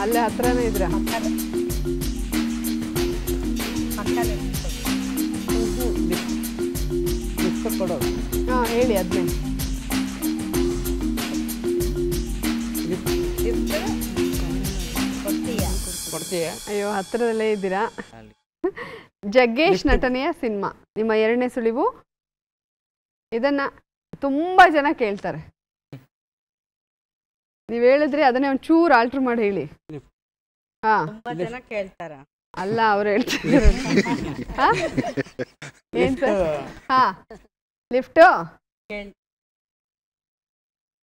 ಅಲ್ಲೇ ಹತ್ರನೇ ಇದ್ರ. ಲಿಫ್ಟ್ ಕೊಡು. ಹೇಳಿ ಅದನ್ನೇ. ಕೊಡ್ತೀಯಾ? ಅಯ್ಯೋ, ಹತ್ರದಲ್ಲೇ ಇದ್ದೀರಾ. ಜಗ್ಗೇಶ್ ನಟನೆಯ ಸಿನಿಮಾ. ನಿಮ್ಮ 2ನೇ ಸುಳಿವು ಇದನ್ನ ತುಂಬಾ ಜನ ಕೇಳ್ತಾರೆ. ನೀವ್ ಹೇಳಿದ್ರೆ ಅದನ್ನೇ ಒಂಚೂರು ಆಲ್ಟರ್ ಮಾಡಿ ಹೇಳಿ. ಹಾ ಜನ ಕೇಳ್ತಾರ ಅಲ್ಲ ಅವ್ರು ಹೇಳ್ತಾರೆ. ಏನ್ ಸರ್? ಹಾ ಲಿಫ್ಟ್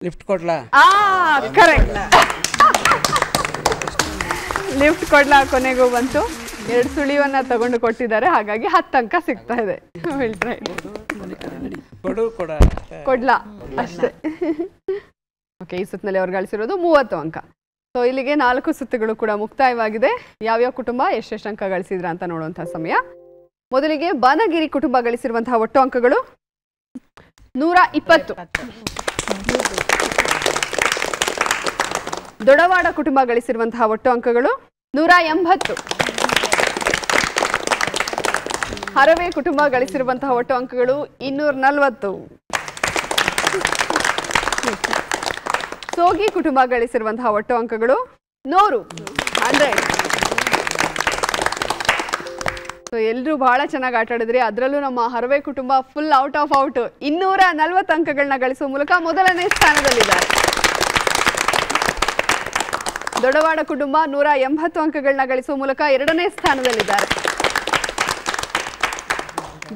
ಲಿಫ್ಟ್ ಕೊಡ್ಲಾ? ಕರೆಕ್ಟ್. ಲಿಫ್ಟ್ ಕೊಡ್ಲಾ ಕೊನೆಗೂ ಬಂತು. 2 ಸುಳಿವನ್ನ ತಗೊಂಡು ಕೊಟ್ಟಿದ್ದಾರೆ, ಹಾಗಾಗಿ 10 ಅಂಕ ಸಿಗ್ತಾ ಇದೆ. ಕೊಡ್ಲಾ ಅಷ್ಟೇ. ಓಕೆ, ಈ ಸುತ್ತಿನಲ್ಲಿ ಅವ್ರು ಗಳಿಸಿರೋದು 30 ಅಂಕ. ಸೊ ಇಲ್ಲಿಗೆ 4 ಸುತ್ತುಗಳು ಕೂಡ ಮುಕ್ತಾಯವಾಗಿದೆ. ಯಾವ್ಯಾವ ಕುಟುಂಬ ಎಷ್ಟೆಷ್ಟು ಅಂಕ ಗಳಿಸಿದ್ರ ಅಂತ ನೋಡುವಂತಹ ಸಮಯ. ಮೊದಲಿಗೆ ಬಾನಗಿರಿ ಕುಟುಂಬ ಗಳಿಸಿರುವಂತಹ ಒಟ್ಟು ಅಂಕಗಳು 120. ದೊಡವಾಡ ಕುಟುಂಬ ಗಳಿಸಿರುವಂತಹ ಒಟ್ಟು ಅಂಕಗಳು 180. ಹರವೆ ಕುಟುಂಬ ಗಳಿಸಿರುವಂತಹ ಒಟ್ಟು ಅಂಕಗಳು 240. ಸೋಗಿ ಕುಟುಂಬ ಗಳಿಸಿರುವಂತಹ ಒಟ್ಟು ಅಂಕಗಳು 100. ಸೊ ಎಲ್ಲರೂ ಬಹಳ ಚೆನ್ನಾಗಿ ಆಟ ಆಡಿದ್ರಿ. ಅದರಲ್ಲೂ ನಮ್ಮ ಹರವೆ ಕುಟುಂಬ ಫುಲ್ ಔಟ್ ಆಫ್ ಔಟ್ 240 ಅಂಕಗಳನ್ನ ಗಳಿಸುವ ಮೂಲಕ ಮೊದಲನೇ ಸ್ಥಾನದಲ್ಲಿದ್ದಾರೆ. ದೊಡವಾಡ ಕುಟುಂಬ 180 ಅಂಕಗಳನ್ನ ಗಳಿಸುವ ಮೂಲಕ 2ನೇ ಸ್ಥಾನದಲ್ಲಿದ್ದಾರೆ.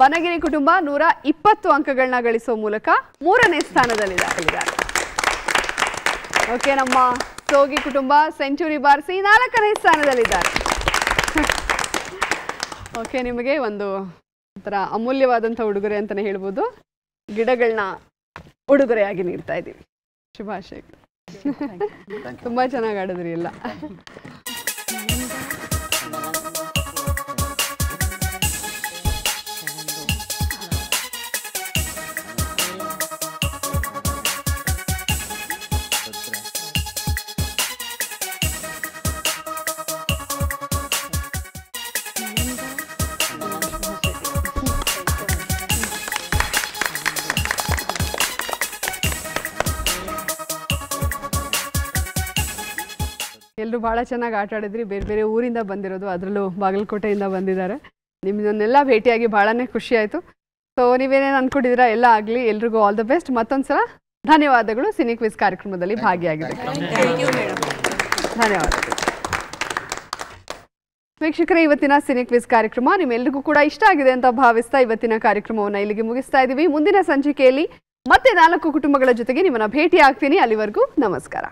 ಬನಗಿರಿ ಕುಟುಂಬ 120 ಅಂಕಗಳನ್ನ ಗಳಿಸುವ ಮೂಲಕ 3ನೇ ಸ್ಥಾನದಲ್ಲಿದ್ದಾರೆ. ಓಕೆ, ನಮ್ಮ ಸೋಗಿ ಕುಟುಂಬ ಸೆಂಚುರಿ ಬಾರಿಸಿ 4ನೇ ಸ್ಥಾನದಲ್ಲಿದ್ದಾರೆ. ಓಕೆ, ನಿಮಗೆ ಒಂದು ಒಂಥರ ಅಮೂಲ್ಯವಾದಂಥ ಉಡುಗೊರೆ ಅಂತಲೇ ಹೇಳ್ಬೋದು. ಗಿಡಗಳನ್ನ ಉಡುಗೊರೆಯಾಗಿ ನೀಡ್ತಾ ಇದ್ದೀವಿ. ಶುಭಾಶಯಗಳು. ತುಂಬಾ ಚೆನ್ನಾಗಿ ಆಡಿದ್ರಿ ಎಲ್ಲ. ಎಲ್ಲರೂ ಭಾಳ ಚೆನ್ನಾಗಿ ಆಟ ಆಡಿದ್ರಿ. ಬೇರೆ ಬೇರೆ ಊರಿಂದ ಬಂದಿರೋದು, ಅದರಲ್ಲೂ ಬಾಗಲಕೋಟೆಯಿಂದ ಬಂದಿದ್ದಾರೆ. ನಿಮ್ಮನ್ನೆಲ್ಲ ಭೇಟಿಯಾಗಿ ಭಾಳನೇ ಖುಷಿ ಆಯಿತು. ಸೊ ನೀವೇನೇನು ಅಂದ್ಕೊಂಡಿದ್ದೀರಾ ಎಲ್ಲ ಆಗಲಿ. ಎಲ್ರಿಗೂ ಆಲ್ ದ ಬೆಸ್ಟ್. ಮತ್ತೊಂದು ಸಲ ಧನ್ಯವಾದಗಳು ಸಿನಿ ಕ್ವಿಜ್ ಕಾರ್ಯಕ್ರಮದಲ್ಲಿ ಭಾಗಿಯಾಗಿದೆ. ಧನ್ಯವಾದಗಳು ವೀಕ್ಷಕರೇ. ಇವತ್ತಿನ ಸಿನಿ ಕ್ವಿಜ್ ಕಾರ್ಯಕ್ರಮ ನಿಮ್ಮೆಲ್ಲರಿಗೂ ಕೂಡ ಇಷ್ಟ ಆಗಿದೆ ಅಂತ ಭಾವಿಸ್ತಾ ಇವತ್ತಿನ ಕಾರ್ಯಕ್ರಮವನ್ನು ಇಲ್ಲಿಗೆ ಮುಗಿಸ್ತಾ ಇದ್ದೀವಿ. ಮುಂದಿನ ಸಂಚಿಕೆಯಲ್ಲಿ ಮತ್ತೆ 4 ಕುಟುಂಬಗಳ ಜೊತೆಗೆ ನಿಮ್ಮನ್ನ ಭೇಟಿ ಆಗ್ತೀನಿ. ಅಲ್ಲಿವರೆಗೂ ನಮಸ್ಕಾರ.